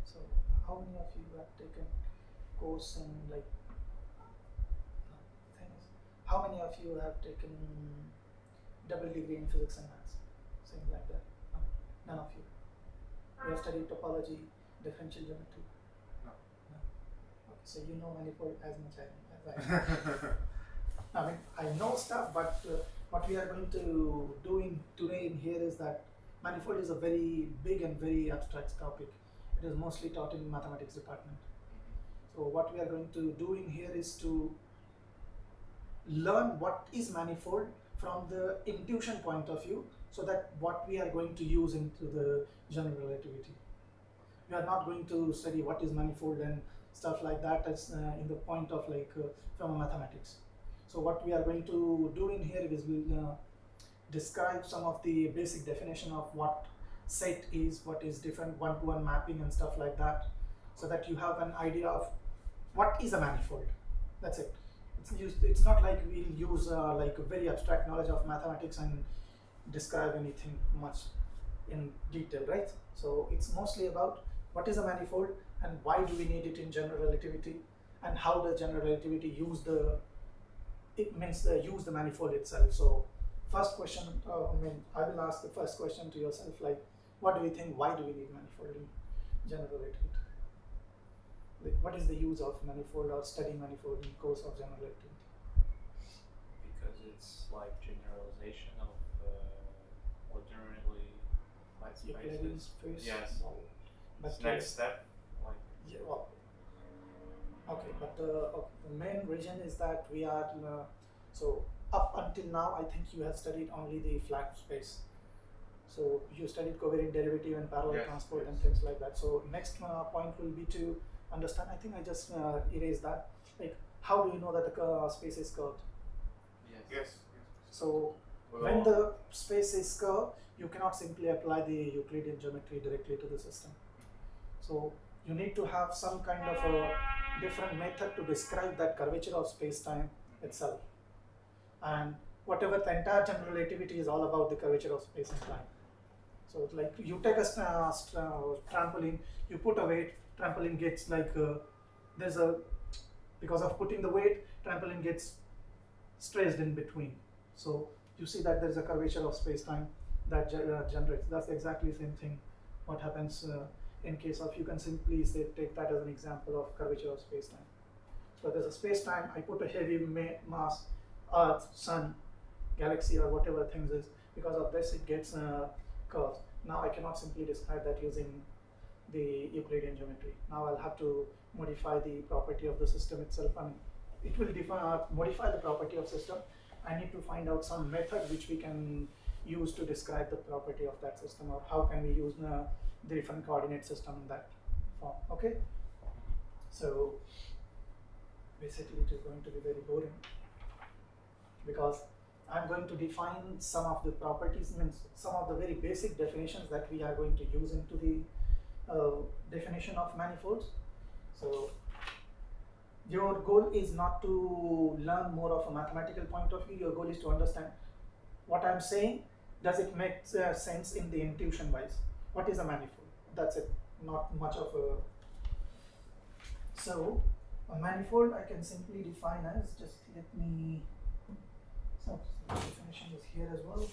So, how many of you have taken course in how many of you have taken double degree in physics and maths, something like that? No, none of you. You have studied topology, differential geometry. No. Okay, so you know manifold as much as I know. I mean, I know stuff, but what we are going to do today in here is that manifold is a very big and very abstract topic. It is mostly taught in mathematics department. So what we are going to do in here is to learn what is manifold from the intuition point of view, so that what we are going to use into the general relativity. We are not going to study what is manifold and stuff like that as in the point of like from mathematics. So what we are going to do in here is we'll describe some of the basic definition of what set is, what is different one-to-one mapping and stuff like that, so that you have an idea of what is a manifold. That's it. It's not like we'll use like a very abstract knowledge of mathematics and describe anything much in detail, right? So it's mostly about what is a manifold and why do we need it in general relativity, and how does general relativity use the manifold itself. So first question, I will ask the first question to yourself, like, what do you think, why do we need manifold in general relativity? Like, what is the use of manifold or studying manifold in course of general relativity? Because it's like generalization of ordinarily flat Euclidean spaces. space? Yes. No. But It's next step. Like yeah, well, okay, but the main reason is that we are so up until now I think you have studied only the flat space. So you studied covariant derivative and parallel Yes, transport and yes. things like that. So next point will be to understand. I think I just erased that. Like, how do you know that the space is curved? yes. So Well, when the space is curved, you cannot simply apply the Euclidean geometry directly to the system. So you need to have some kind of a different method to describe that curvature of space-time itself. And whatever the entire general relativity is all about the curvature of space and time. So it's like you take a trampoline, you put a weight, trampoline gets like because of putting the weight, trampoline gets stressed in between. So you see that there is a curvature of space-time that generates. That's exactly the same thing. What happens in case of, you can simply say, take that as an example of curvature of space-time. So there's a space-time. I put a heavy mass, Earth, Sun, galaxy, or whatever things is. Because of this, it gets curved. Now I cannot simply describe that using the Euclidean geometry. Now I'll have to modify the property of the system itself, and it will modify the property of system. I need to find out some method which we can use to describe the property of that system, or how can we use the different coordinate system in that form. Okay, so basically it is going to be very boring, because I'm going to define some of the properties, means some of the very basic definitions that we are going to use into the definition of manifolds. So your goal is not to learn more of a mathematical point of view. Your goal is to understand what I'm saying. Does it make sense in the intuition wise? What is a manifold? That's it. Not much of a. So a manifold I can simply define as, just let me. So the definition is here as well.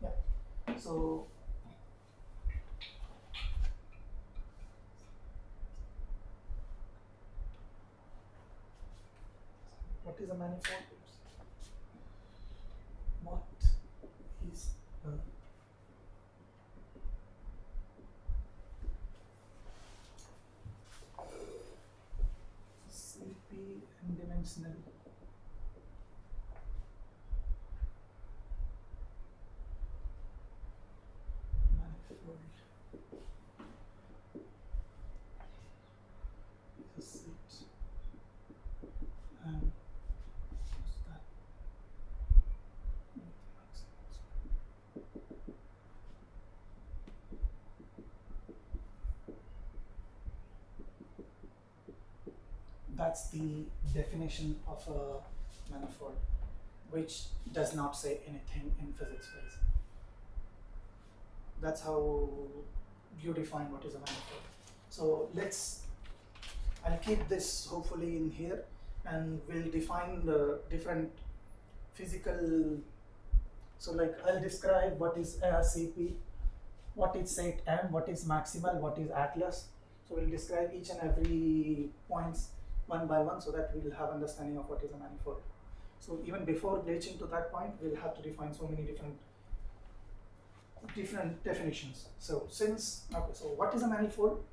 Yeah. So what is a manifold? What is a sleepy and dimensional manifold? Is a set and what's that? That's the definition of a manifold, which does not say anything in physics wise. That's how you define what is a manifold. So I'll keep this hopefully in here, and we'll define the different physical. So like I'll describe what is CP, what is set M, what is maximal, what is atlas. So we'll describe each and every points one by one, so that we will have understanding of what is a manifold. So even before reaching to that point, we'll have to define so many different definitions. So so what is a manifold?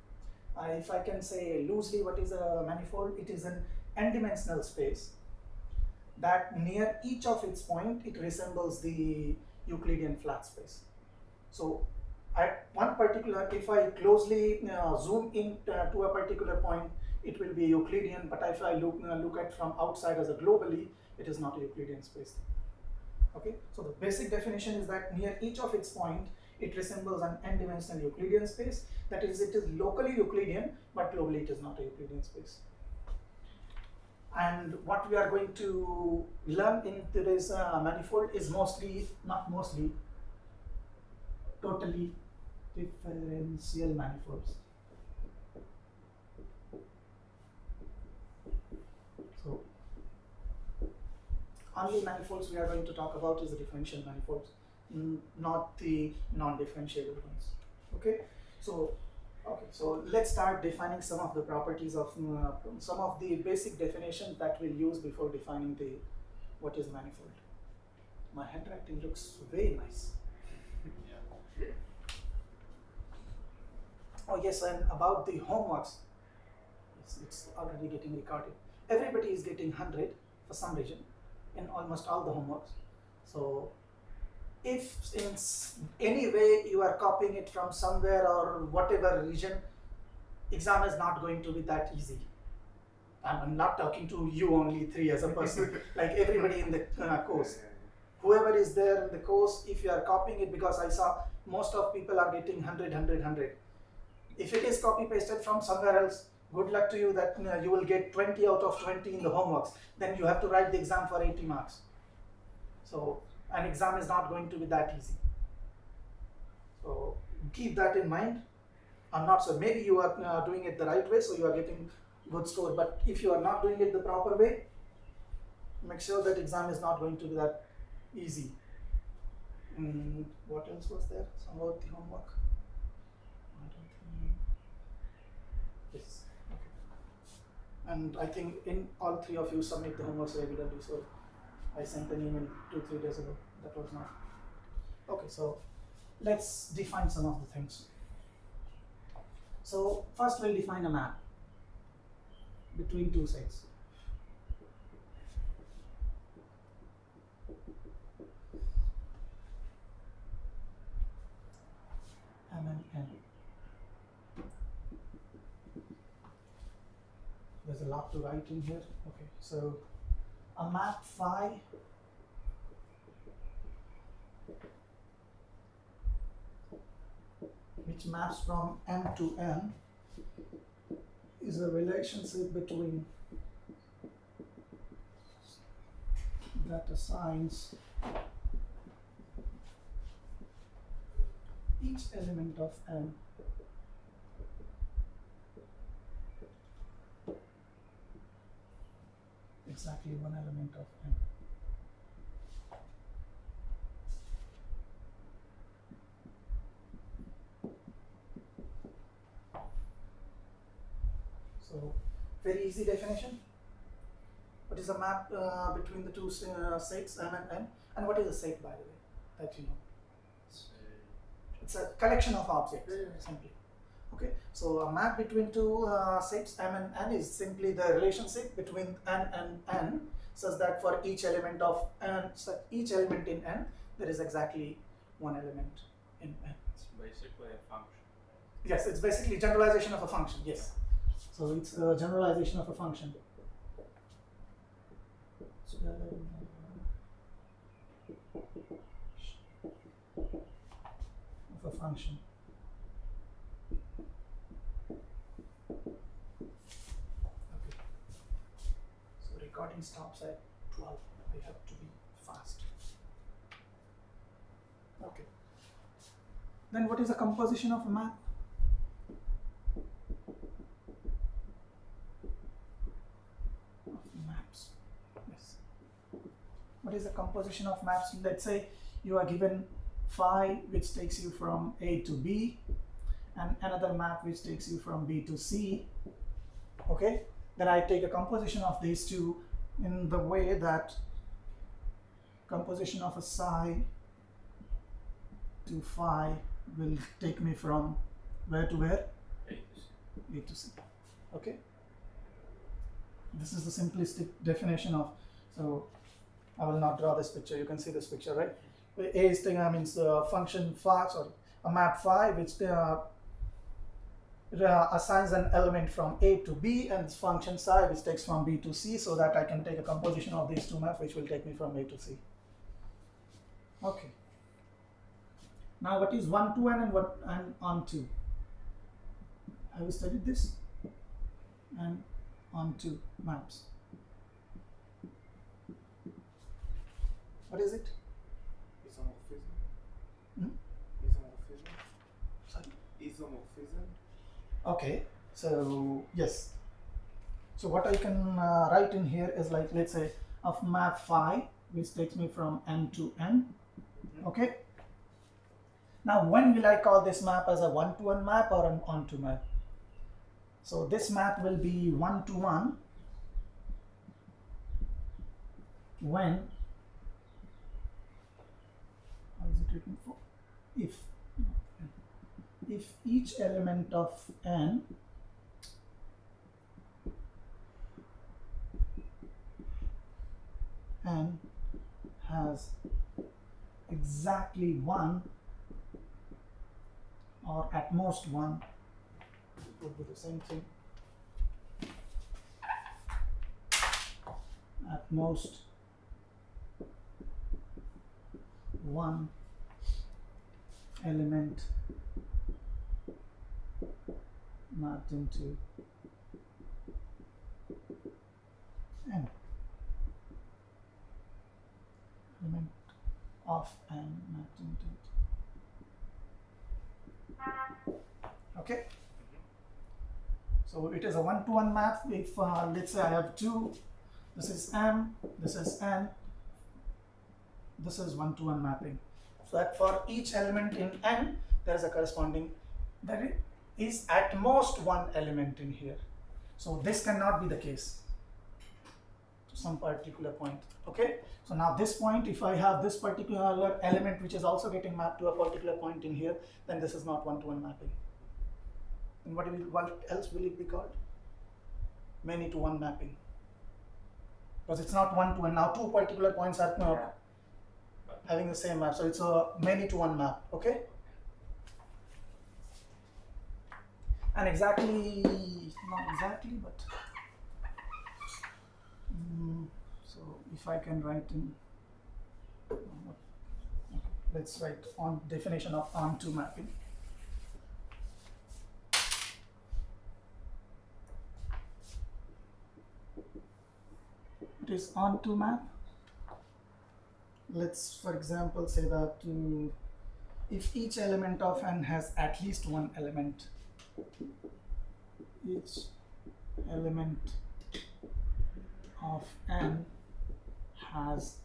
If I can say loosely what is a manifold, it is an n-dimensional space that near each of its point it resembles the Euclidean flat space. So at one particular, if I closely zoom in to a particular point, it will be Euclidean, but if I look at from outside as a globally, it is not a Euclidean space. Okay, so the basic definition is that near each of its point, it resembles an n-dimensional Euclidean space. That is, it is locally Euclidean, but globally it is not a Euclidean space. And what we are going to learn in today's manifold is totally differential manifolds. So only manifolds we are going to talk about is the differential manifolds, not the non-differentiable ones. Okay, so let's start defining some of the properties of some of the basic definitions that we'll use before defining what is a manifold. My handwriting looks very nice. Yeah. Oh yes, and about the homeworks, it's already getting recorded. Everybody is getting 100 for some reason in almost all the homeworks. So if in any way you are copying it from somewhere or whatever region, exam is not going to be that easy. I'm not talking to you only three as a person, like everybody in the course. Whoever is there in the course, if you are copying it, because I saw most of people are getting 100, 100, 100. If it is copy pasted from somewhere else, good luck to you that you will get 20 out of 20 in the homeworks. Then you have to write the exam for 80 marks. So an exam is not going to be that easy. So keep that in mind. I'm not sure, maybe you are doing it the right way, so you are getting good score. But if you are not doing it the proper way, make sure that exam is not going to be that easy. What else was there? Some about the homework. I don't think. Yes. Okay. And I think in all three of you submit the homeworks regularly. So I sent an email 2-3 days ago. That was not. Okay. So let's define some of the things. So first we'll define a map between two sets. M and N. There's a lot to write in here. Okay, so a map phi which maps from M to N is a relationship between that assigns each element of N exactly one element of N. So very easy definition. What is a map between the two sets M and N? And what is a set, by the way, that you know? It's a collection of objects, simply. Okay, so a map between two sets M and N is simply the relationship between N and N, such that for each element of N, each element in N, there is exactly one element in N. It's basically a function. Yes, it's basically generalization of a function. Yes, so it's a generalization of a function. Of a function. Okay. So recording stops at 12. We have to be fast. Okay. Then what is the composition of a map? Of maps. Yes. What is the composition of maps? Let's say you are given phi which takes you from A to B and another map which takes you from B to C. Okay, then I take a composition of these two in the way that composition of a psi to phi will take me from where to where? A to C. Okay. This is the simplistic definition of, so I will not draw this picture. You can see this picture, right? A is thing, means the function phi, sorry, a map phi which assigns an element from A to B, and this function psi which takes from B to C, so that I can take a composition of these two maps which will take me from A to C. Okay. Now what is 1 to n and what and on to? Have you studied this? And on to maps. What is it? Isomorphism. Hmm? Isomorphism. Sorry? Isomorphism. Okay, so yes. So what I can write in here is like, let's say, of map phi, which takes me from n to n. Okay. Now, when will I call this map as a one-to-one map or an on-to map? So this map will be one-to-one when, how is it written for? If each element of n has exactly one or at most one, it would be the same thing, at most one element mapped into n, element of n mapped into it. Okay, so it is a one-to-one map. If let's say I have two, this is m, this is n, this is one-to-one mapping. So that for each element in n, there is a corresponding, there is at most one element in here. So this cannot be the case to some particular point. Okay, so now this point, if I have this particular element which is also getting mapped to a particular point in here, then this is not one-to-one mapping. And what else will it be called? Many-to-one mapping. Because it's not one-to-one. Now two particular points are having the same map, so it's a many-to-one map. Okay. And exactly, not exactly, but so if I can write in, okay, let's write on definition of onto mapping. It is onto map. Let's, for example, say that if each element of n has at least one element, each element of n has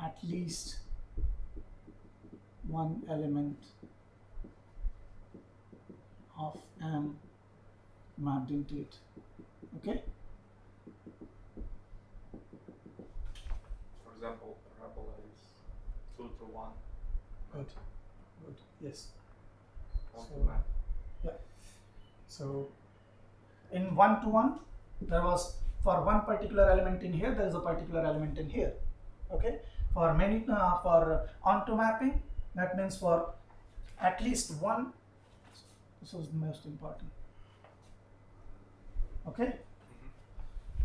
at least one element of m mapped into it. Okay. For example, parabola is 2 to 1. Good. Good. Yes. On So, to map. yeah. So in one-to-one, there was for one particular element in here, there is a particular element in here. Okay. For many, for onto mapping, that means for at least one. This is the most important. Okay.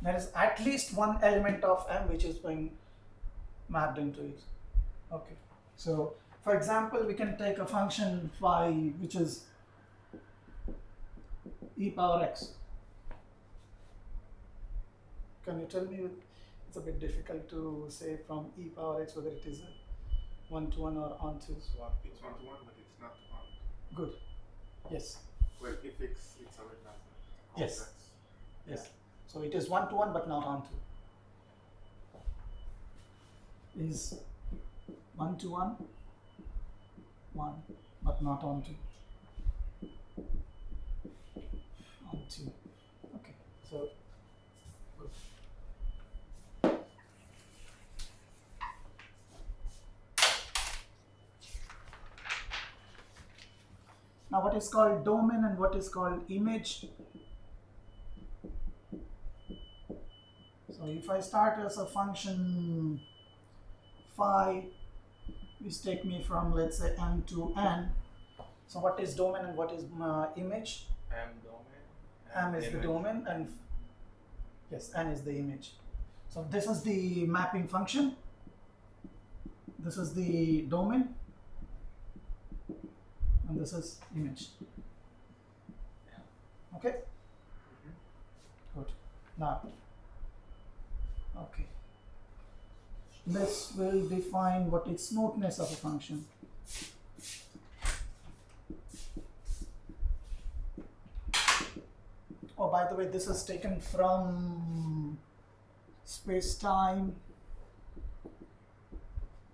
There is at least one element of m which is being mapped into it. Okay. So for example, we can take a function phi which is e power x. Can you tell me? It's a bit difficult to say from e power x whether it is a one-to-one or onto. It's one-to-one, but it's not on. Good. Yes. Well, if it's a real number. Yes. Yes. So it is one-to-one but not onto. Is one-to-one, one, but not onto. Onto. Okay. So good. Now what is called domain and what is called image. So if I start as a function phi, which take me from, let's say, m to n. So what is domain and what is image? M domain. M is the image. domain and yes, n is the image. So this is the mapping function. This is the domain. And this is image. Okay? Good. Now, okay. This will define what is smoothness of a function. Oh, by the way, this is taken from space-time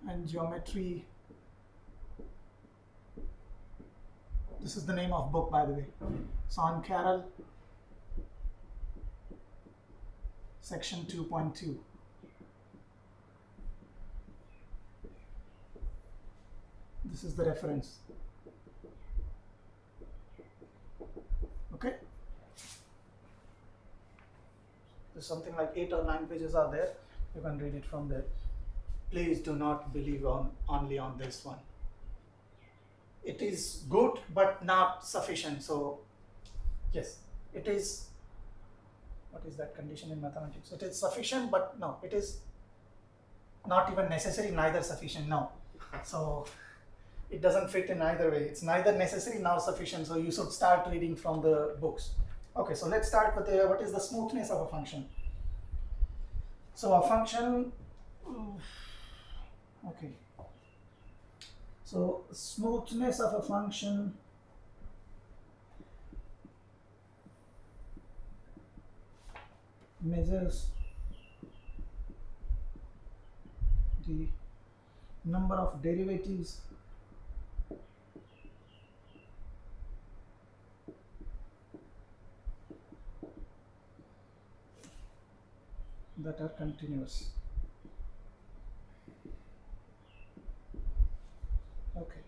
and geometry. This is the name of book, by the way. Son Carroll, section 2.2. This is the reference. Okay? There's something like 8 or 9 pages are there. You can read it from there. Please do not believe only on this one. It is good but not sufficient. So yes, it is, what is that condition in mathematics? It is sufficient but no, it is not even necessary, neither sufficient, no. So it doesn't fit in either way. It's neither necessary nor sufficient, so you should start reading from the books. Okay, so let's start with what is the smoothness of a function. So a function, okay. So smoothness of a function measures the number of derivatives that are continuous. Okay.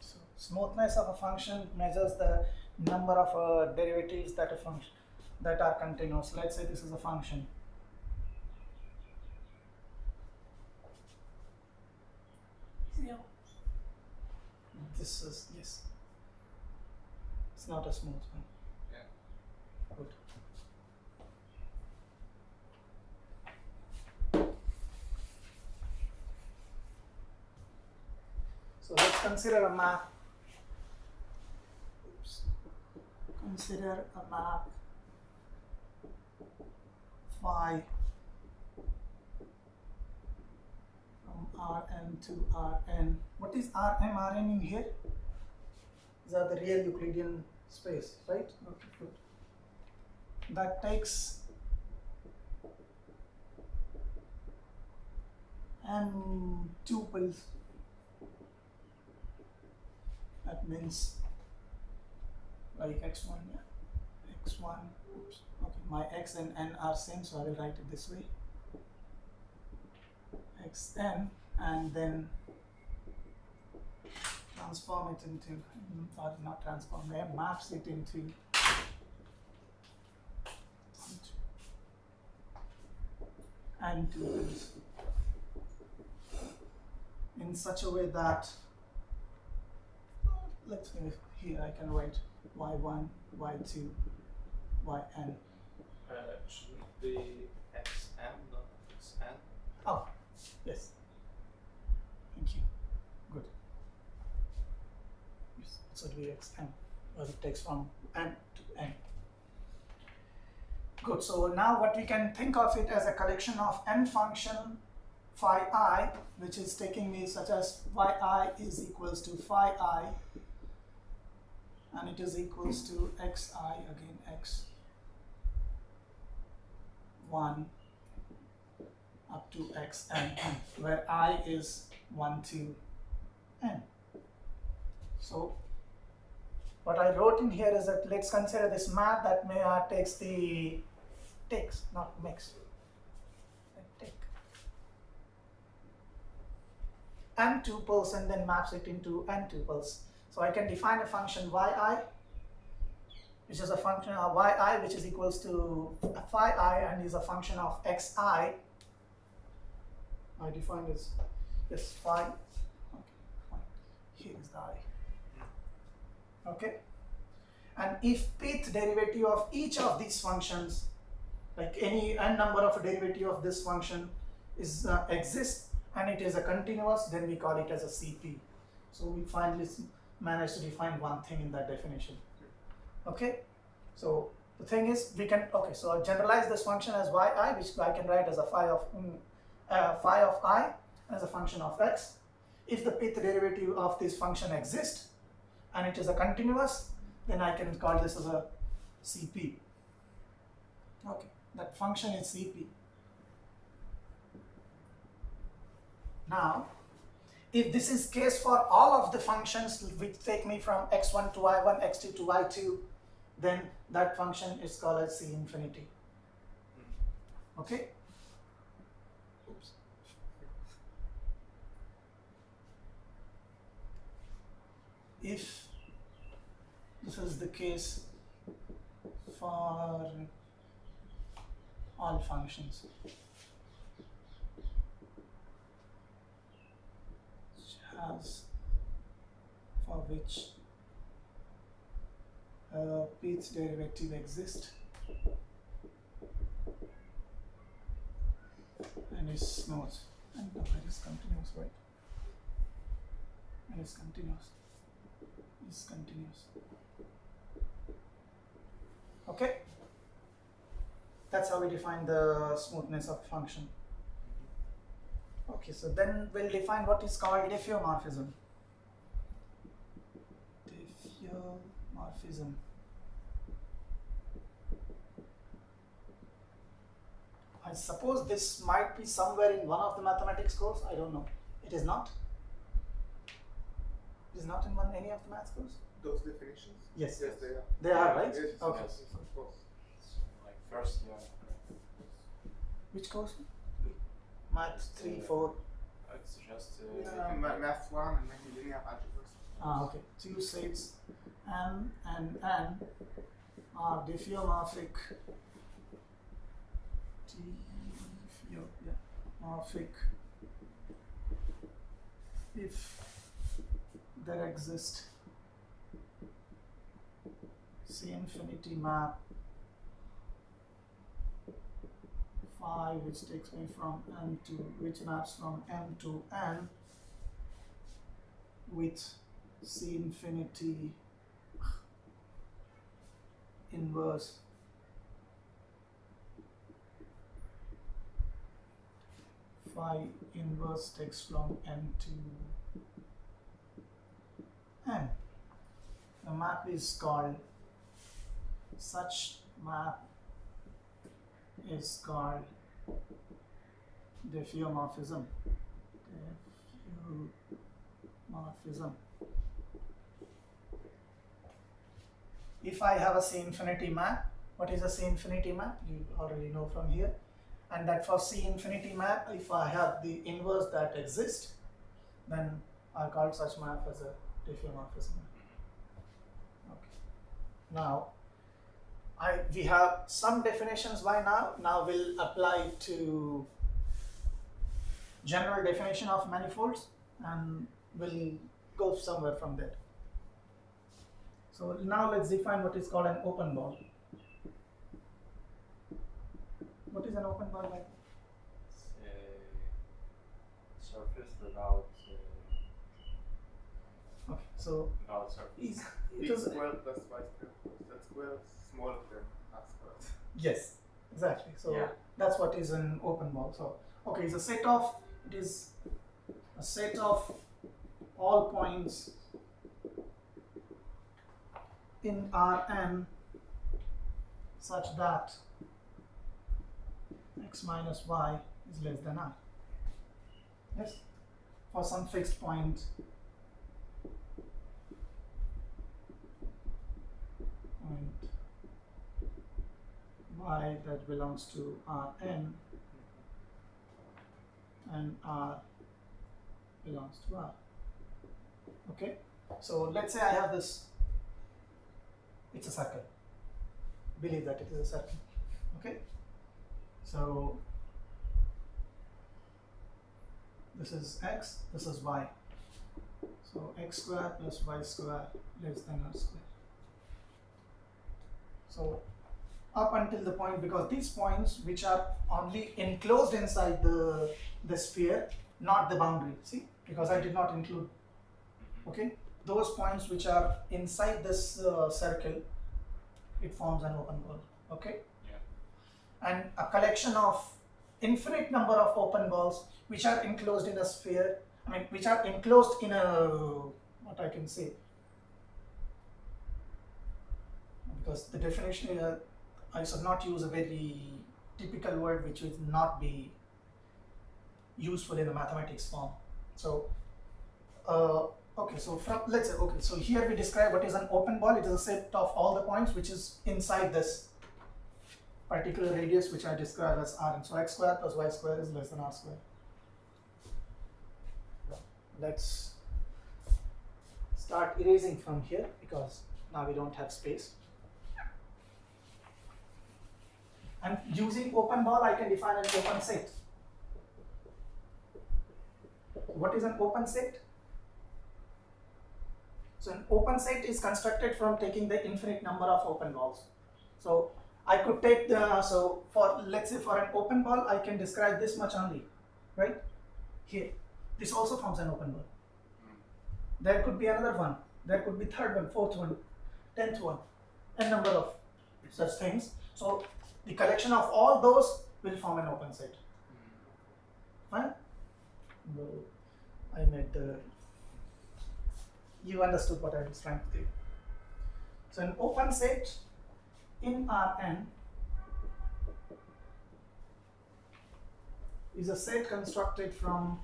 So smoothness of a function measures the number of derivatives that are continuous. Let's say this is a function. Yeah. This is, yes. It's not a smooth one. Yeah. Good. So let's consider a map. Oops. Consider a map phi from Rn to Rn. What is Rm, Rn in here? These are the real Euclidean space, right? Okay, good. That takes n tuples. That means like x1, yeah. x1, oops. Okay, my x and n are same, so I will write it this way. xn, and then transform it into, or not transform, maps it into n tuples in such a way that, let's say here I can write y1, y2, yn. Should it be xm, not xn? Oh, yes. Thank you. Good. Yes, it should be xn, because it takes from n to n. Good. So now what we can think of it as a collection of n function phi I, which is taking me such as yi is equals to phi I, and it is equals to xi, again x1 up to xn, where I is 1 to n. So what I wrote in here is that let's consider this map that takes, not mix, take m tuples and then maps it into n tuples. So I can define a function yi, which is a function of yi, which is equals to phi I and is a function of xi. I define this phi. Okay, fine. Here is the I. Okay, and if pth derivative of each of these functions, like any n number of derivative of this function, is exists and it is a continuous, then we call it as a CP. So we finally managed to define one thing in that definition. Okay, so the thing is we can, okay, so I'll generalize this function as yi, which I can write as a phi of I as a function of x. If the pth derivative of this function exists and it is a continuous, then I can call this as a CP. Okay, that function is CP. Now, if this is case for all of the functions which take me from x1 to y1, x2 to y2, then that function is called as C infinity. Okay? Oops. If this is the case for all functions, for which pth derivative exists and is smooth and it is continuous, right? And is continuous. Is continuous. Okay? That's how we define the smoothness of a function. Okay, so then we'll define what is called diffeomorphism. Diffeomorphism. I suppose this might be somewhere in one of the mathematics course. I don't know. It is not? It is not in any of the maths course? Those definitions? Yes. Yes, they are. They are, right? Yes, Okay. yes, of course. Like first year. Which course? Math 3, 4. It's just Math 1 and maybe linear algebra. Ah, okay. Two sets M and N are diffeomorphic. Diffeomorphic if there exists C infinity map phi which takes me from M to, which maps from M to N with C infinity inverse phi inverse takes from M to N. The map is called, such map is called diffeomorphism. Diffeomorphism. If I have a C infinity map, what is a C infinity map? You already know from here. And that for C infinity map, if I have the inverse that exists, then I call such map as a diffeomorphism. Okay. Now, we have some definitions by now. Now we'll apply to general definition of manifolds and we'll go somewhere from there. So now let's define what is called an open ball. What is an open ball like? It's a surface without Okay, so without surface. it X was, squared plus y squared plus z squared smaller than r squared. yes, exactly. So Yeah. that's what is an open ball. So okay, it's a set of, it is a set of all points in Rn such that x minus y is less than r. Yes, for some fixed point y that belongs to Rn and R belongs to R. Okay, so let's say I have this, it's a circle. Believe that it is a circle. Okay, so this is x, this is y. So x square plus y square less than r square. So up until the point, because these points which are only enclosed inside the sphere, not the boundary, see, because I did not include, okay, those points which are inside this circle, it forms an open ball, okay? Yeah. And a collection of infinite number of open balls which are enclosed in a sphere, I mean, which are enclosed in a, what I can say, because the definition is, I should not use a very typical word which would not be useful in the mathematics form. So, okay, so from, let's say, okay, so here we describe what is an open ball. It is a set of all the points which is inside this particular radius which I describe as Rn. So x square plus y square is less than r square. Let's start erasing from here because now we don't have space. And using open ball, I can define an open set. What is an open set? So an open set is constructed from taking the infinite number of open balls. So I could take the, so for, let's say for an open ball, I can describe this much only, right? Here, this also forms an open ball. There could be another one, there could be third one, fourth one, 10th one, a number of such things. So the collection of all those will form an open set. Fine? No, I made the, you understood what I was trying to do. So an open set in Rn is a set constructed from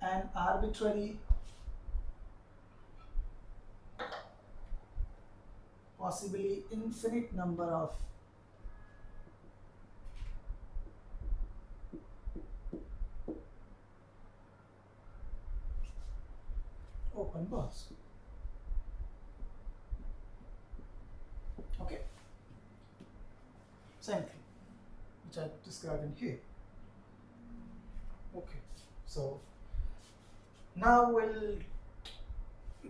an arbitrary possibly infinite number of open balls. Okay, same thing which I described in here. Okay, so now we'll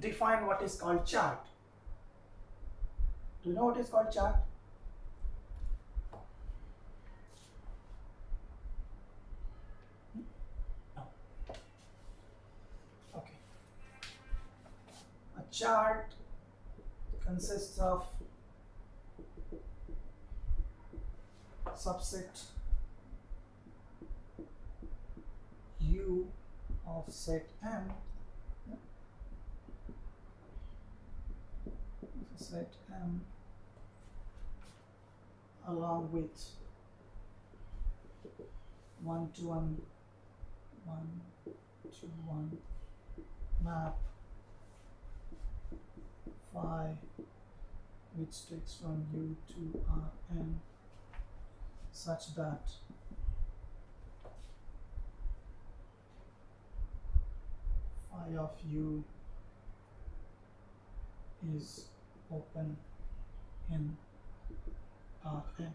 define what is called chart. Do you know what is called chart? No. Okay. A chart consists of subset U of set M, set M along with 1-to-1 map phi which takes from U to Rn such that phi of U is open in Rn.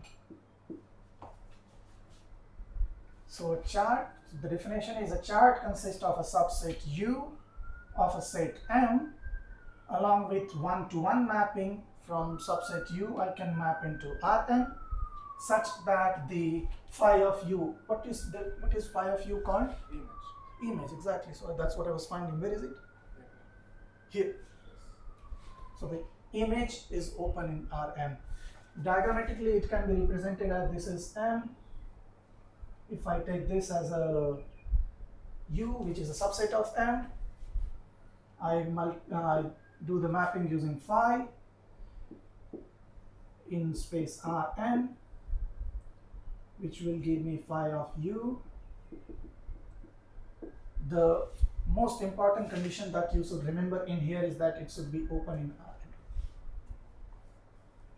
So a chart, the definition is a chart consists of a subset U of a set M along with 1-to-1 mapping from subset U I can map into Rn such that the phi of U, what is phi of U called? Image, exactly. So that's what I was finding. Where is it? Here. So the image is open in Rn. Diagrammatically, it can be represented as this is M. If I take this as a U, which is a subset of M, I do the mapping using phi in space Rn, which will give me phi of U. The most important condition that you should remember in here is that it should be open in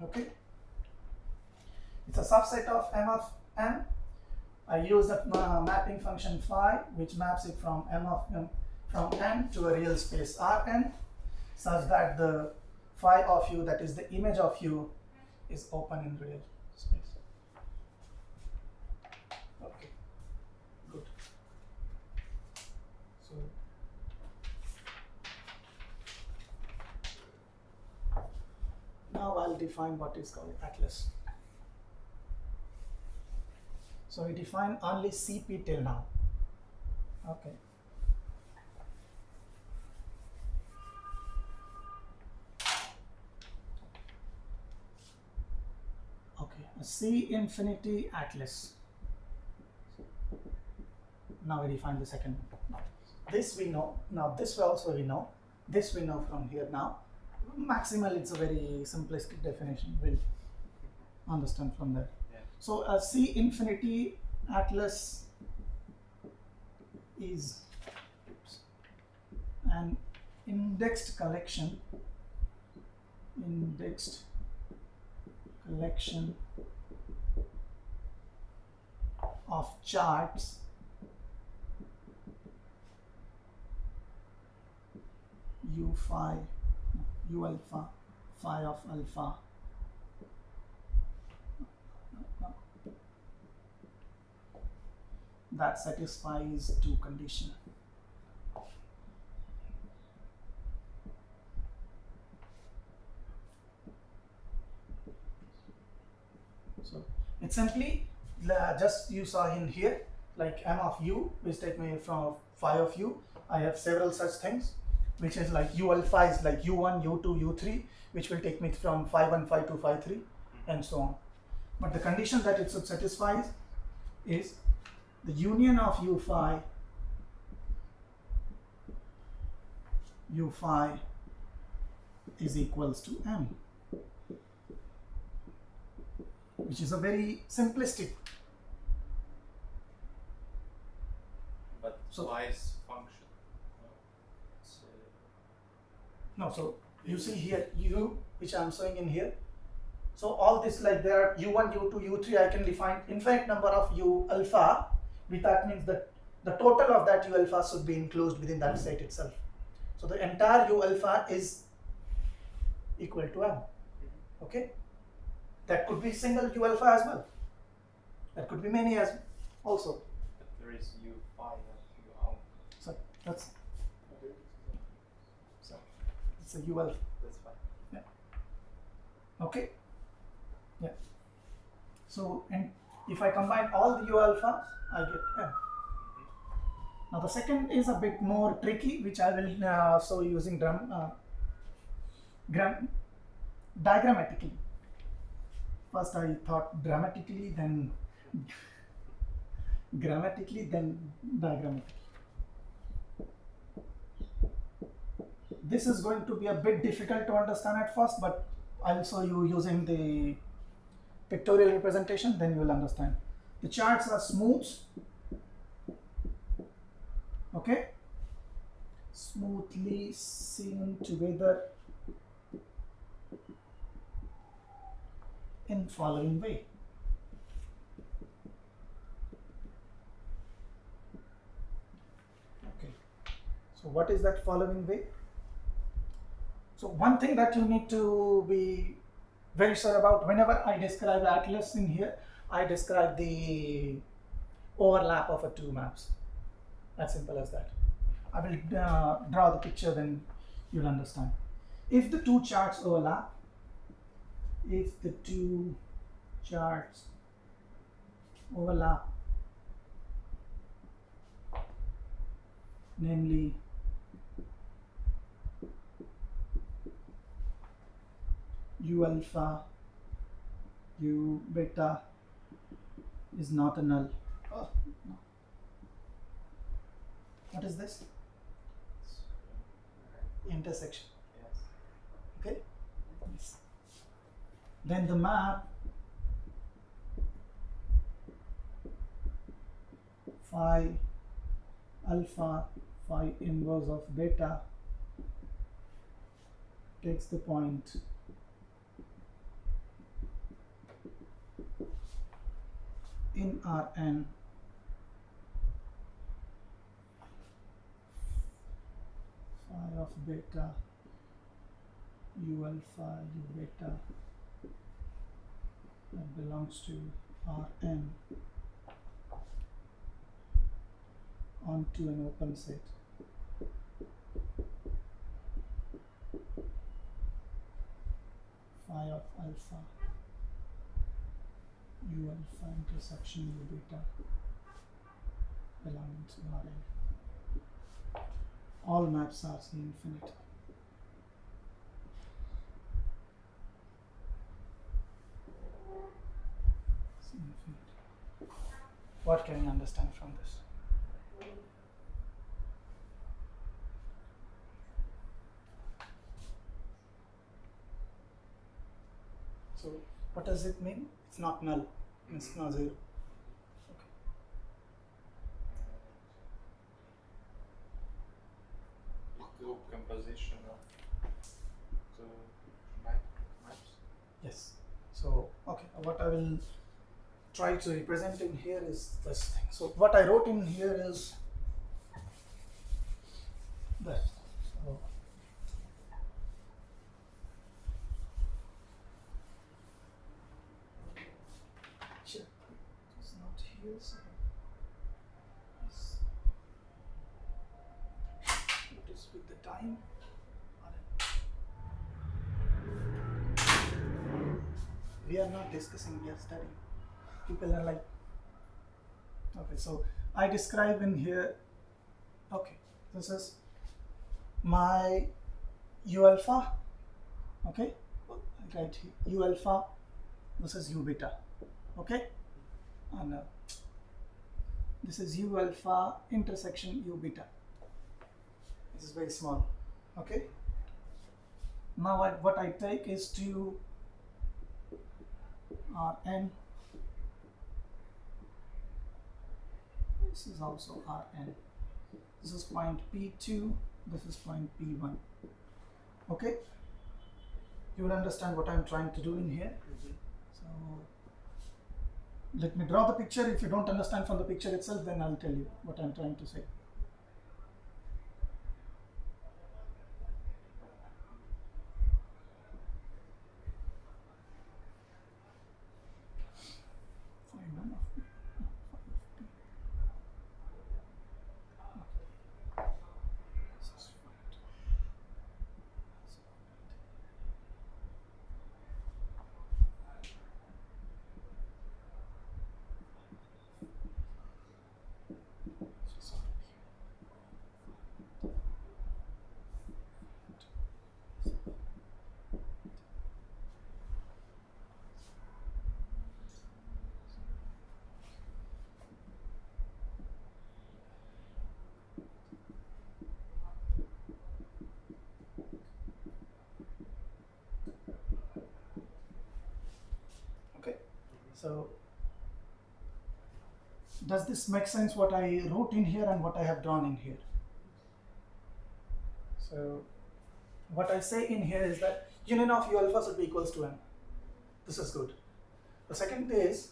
Rn. Okay? It's a subset of M of M. I use a mapping function phi, which maps it from M of M from N to a real space Rn, such that the phi of u, that is the image of u, is open in real space. Okay, good. So now I'll define what is called atlas. So we define only CP till now. Okay. Okay, a C infinity atlas. Now we define the second one. This we know. Now this also we know. This we know from here now. Maximal, it's a very simplistic definition. We'll understand from there. Yeah. So a C infinity atlas is an indexed collection of charts u phi, u alpha, phi of alpha, that satisfies two conditions. So it's simply just you saw in here, like M of u, which take me from phi of u. I have several such things, which is like u alpha is like u1, u2, u3, which will take me from phi 1, phi 2, phi 3, and so on. But the condition that it should satisfy is the union of u phi is equals to M, which is a very simplistic. But so Phi's function. No, so you see here u, which I am showing in here. So all this, like there are u1, u2, u3, I can define infinite number of u alpha, which that means that the total of that u alpha should be enclosed within that set itself. So the entire u alpha is equal to M. Okay, that could be single u alpha as well. That could be many as also. But there is u phi and u alpha. So that's it's a u alpha. That's fine. Yeah. Okay. Yeah. So and if I combine all the u alphas, I get M. Now the second is a bit more tricky, which I will show using diagrammatically. First I thought dramatically, then grammatically, then diagrammatically. This is going to be a bit difficult to understand at first, but I'll show you using the pictorial representation, then you will understand. The charts are smooth, okay, smoothly seen together in following way. Okay, so what is that following way? So one thing that you need to be very sure about, whenever I describe atlas in here, I describe the overlap of two maps. As simple as that. I will draw the picture, then you'll understand. If the two charts overlap, namely u alpha, u beta is not a null. Oh, no. What is this? Intersection. Yes. Okay. Yes. Then the map phi alpha, phi inverse of beta takes the point in Rn phi of beta u alpha u beta that belongs to Rn onto an open set. Phi of alpha u alpha intersection u beta belonging to Rn. All maps are C infinity. C infinity. What can you understand from this? So what does it mean? It's not null. It's not zero. Group composition of the maps. Yes. So okay, what I will try to represent in here is this thing. So what I wrote in here is that. So sure, it's not here. So yes. It is with the time. We are not discussing, we are studying. People are like, okay, so I describe in here, okay, this is my u alpha, okay, right here, u alpha, this is u beta, okay, and this is u alpha intersection u beta. This is very small, okay. Now what I take is to Rn. This is also Rn. This is point P2. This is point P1. Okay? You will understand what I am trying to do in here. So let me draw the picture. If you don't understand from the picture itself, then I'll tell you what I am trying to say. So does this make sense what I wrote in here and what I have drawn in here? So what I say in here is that union of u alpha should be equals to n. This is good. The second is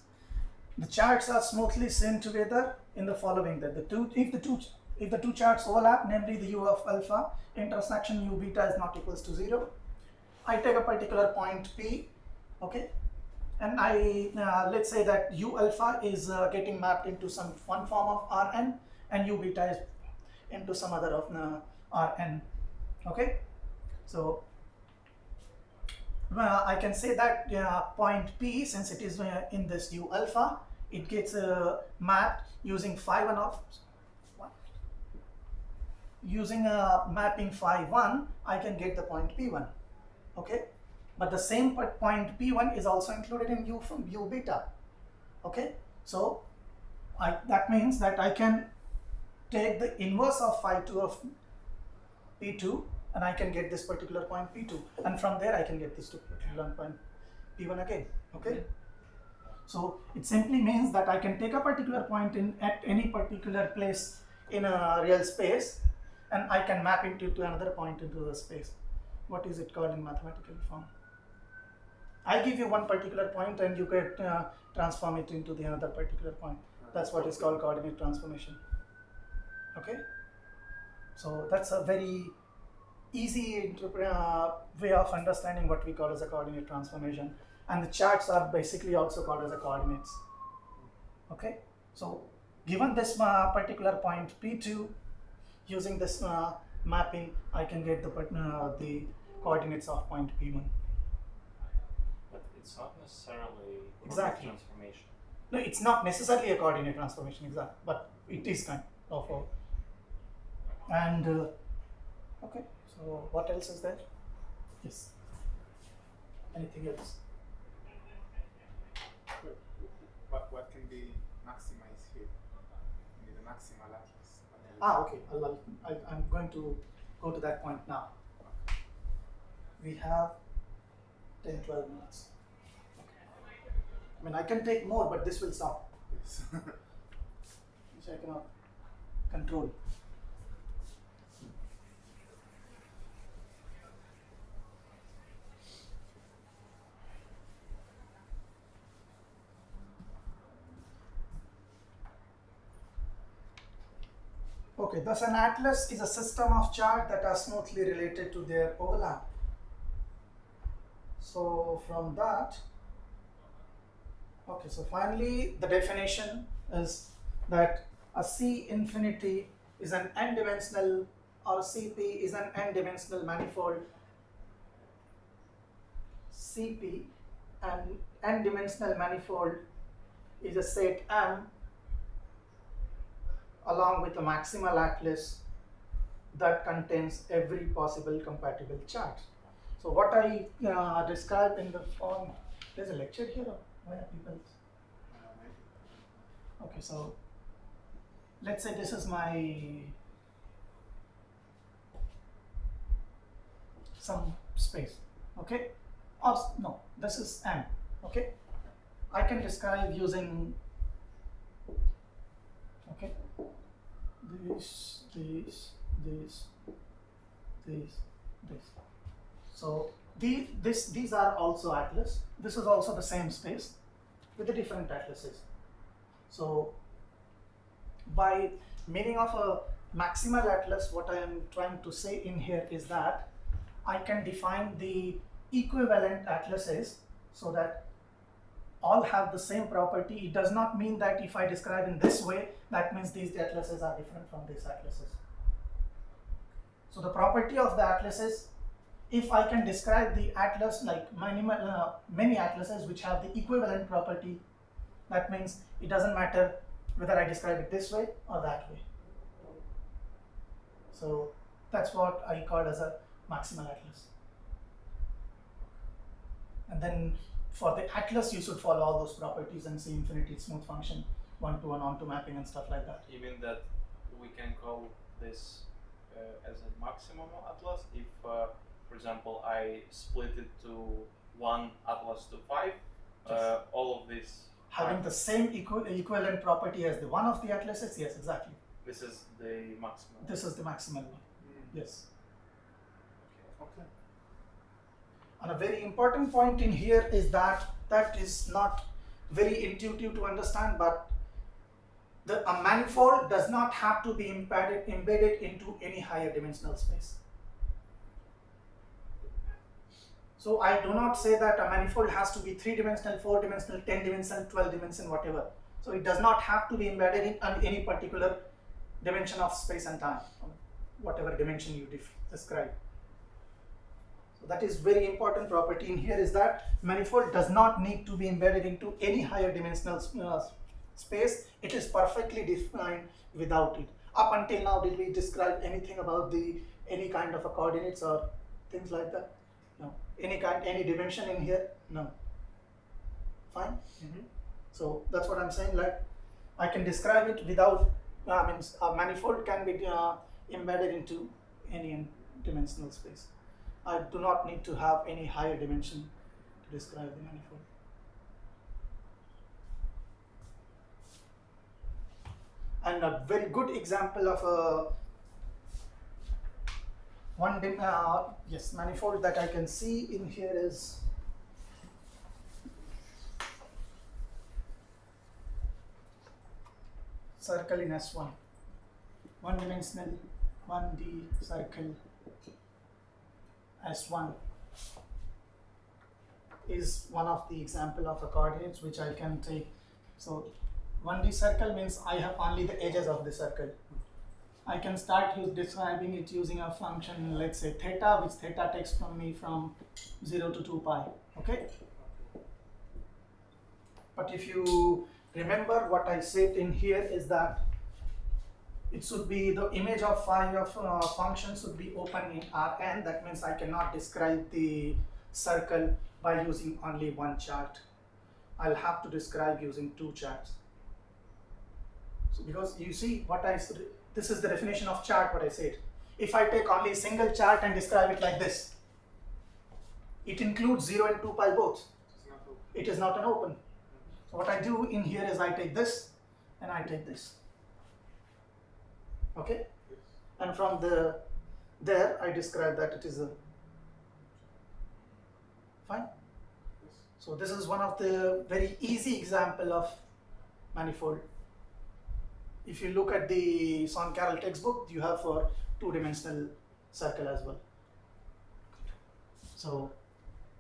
the charts are smoothly seen together in the following, that if the two charts overlap, namely the u of alpha intersection u beta is not equals to 0, I take a particular point P, okay, and I let's say that u alpha is getting mapped into one form of Rn and u beta is into some other of Rn, okay. So I can say that point P, since it is in this u alpha, it gets mapped using phi 1 of mapping phi 1, I can get the point P1, okay. But the same point P1 is also included in u from u beta, okay. So that means that I can take the inverse of phi 2 of P2 and I can get this particular point P2, and from there I can get this particular point P1 again, okay. So it simply means that I can take a particular point at any particular place in a real space and I can map it to another point into the space. What is it called in mathematical form? I give you one particular point and you can transform it into the another particular point. That's what is called coordinate transformation. Okay? So that's a very easy way of understanding what we call as a coordinate transformation. And the charts are basically also called as a coordinates. Okay? So given this particular point P2, using this mapping, I can get the coordinates of point P1. But it's not necessarily Exactly. transformation. No, it's not necessarily a coordinate transformation, exactly, but it is kind of a. And okay, so what else is there? Yes. Anything else? What can be maximized here? In the maximal atlas. Okay. I'm going to go to that point now. We have 10, 12 minutes. I mean, I can take more, but this will stop, Yes. which I cannot control. Okay, thus an atlas is a system of charts that are smoothly related to their overlap. So from that, okay, so finally the definition is that a C infinity is an n-dimensional, or CP is an n-dimensional manifold. CP, an n-dimensional manifold, is a set M along with a maximal atlas that contains every possible compatible chart. So what I described in the form, there's a lecture here, or why are people? Okay, so let's say this is my some space, okay? Or no, this is M, okay? I can describe using, okay, this. So these are also atlas. This is also the same space with the different atlases. So by meaning of a maximal atlas, what I am trying to say in here is that I can define the equivalent atlases so that all have the same property. It does not mean that if I describe in this way, that means these atlases are different from these atlases. So the property of the atlases, if I can describe the atlas like many atlases which have the equivalent property, that means it doesn't matter whether I describe it this way or that way. So that's what I call as a maximal atlas. And then for the atlas, you should follow all those properties and see infinity, smooth function, one-to-one, onto mapping and stuff like that. Even that we can call this as a maximum atlas if, for example, I split it to 1 atlas to 5, Yes. all of this Having the same equivalent property as the one of the atlases, yes, exactly. This is the maximum. This is the maximal one, yes. Okay. And a very important point in here is that is not very intuitive to understand, but a manifold does not have to be embedded into any higher dimensional space. So I do not say that a manifold has to be 3-dimensional, 4-dimensional, 10-dimensional, 12-dimensional, whatever. So it does not have to be embedded in any particular dimension of space and time, whatever dimension you describe. So that is very important property in here, is that manifold does not need to be embedded into any higher dimensional space. It is perfectly defined without it. Up until now, did we describe anything about any kind of a coordinates or things like that? No. Any dimension in here? No. Fine. So that's what I'm saying. Like I can describe it without. Means a manifold can be embedded into any dimensional space. I do not need to have any higher dimension to describe the manifold. And a very good example of a manifold that I can see in here is circle in S1. One-dimensional 1D circle S1 is one of the example of a coordinates which I can take. So 1D circle means I have only the edges of the circle. I can start describing it using a function, let's say theta, which theta takes from me from 0 to 2 pi. Okay? But if you remember, what I said in here is that it should be the image of phi of function should be open in Rn. That means I cannot describe the circle by using only one chart. I'll have to describe using two charts. So because you see what this is the definition of chart, what I said. If I take only a single chart and describe it like this, it includes 0 and 2 pi both. It is not an open. So what I do in here is I take this and I take this. Okay? Yes. And from there I describe that it is a fine. Yes. So this is one of the very easy example of manifold. If you look at the Son Carroll textbook, you have for two-dimensional circle as well. So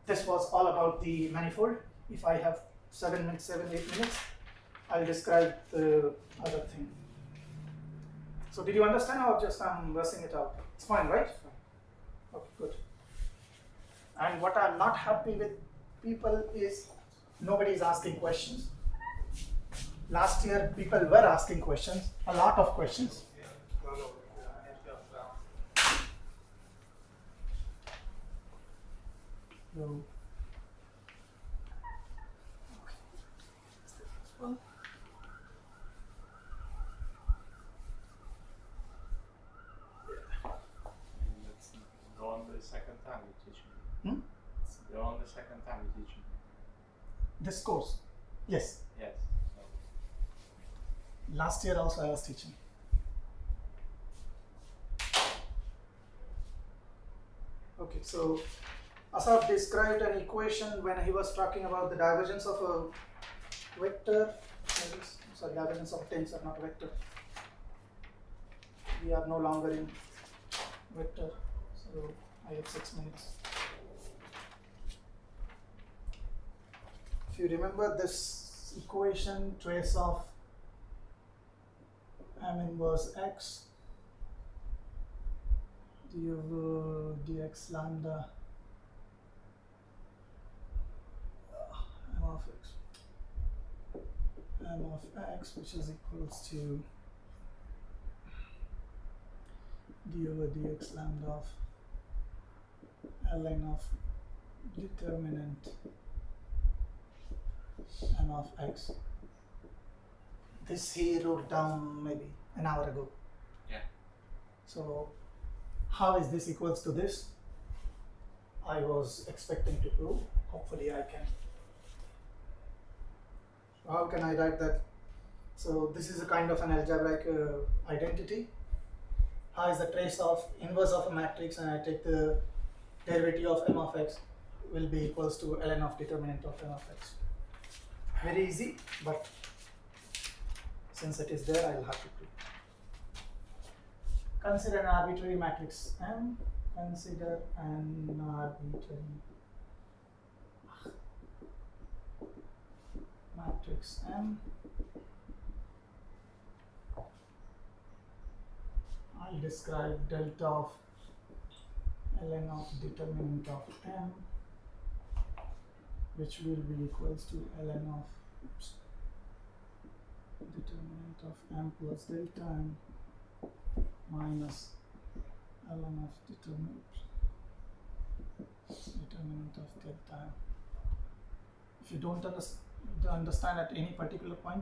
this was all about the manifold. If I have 7, 8 minutes, I'll describe the other thing. So did you understand, or just I'm rushing it out? It's fine, right? Okay, good. And what I'm not happy with people is nobody is asking questions. Last year, people were asking questions, a lot of questions. So, That's the only second time you're teaching. Hmm? It's the only second time you're teaching. this course, yes. Yes. Last year also I was teaching. Okay, so Asaf described an equation when he was talking about the divergence of a vector. Sorry, divergence of tensor, not vector. We are no longer in vector, so I have 6 minutes. If you remember this equation, trace of M inverse x du dx lambda m of x, which is equals to d over dx lambda of ln of determinant m of x. This he wrote down maybe an hour ago. Yeah. So how is this equals to this? I was expecting to prove. Hopefully I can. So how can I write that? So this is a kind of an algebraic identity. How is the trace of inverse of a matrix, and I take the derivative of m of x will be equals to ln of determinant of m of x. Very easy, but since it is there, I will have to prove. Consider an arbitrary matrix M. Consider an arbitrary matrix M. I'll describe delta of ln of determinant of M, which will be equals to ln of determinant of M plus delta M minus ln of determinant of delta M. If you don't understand at any particular point,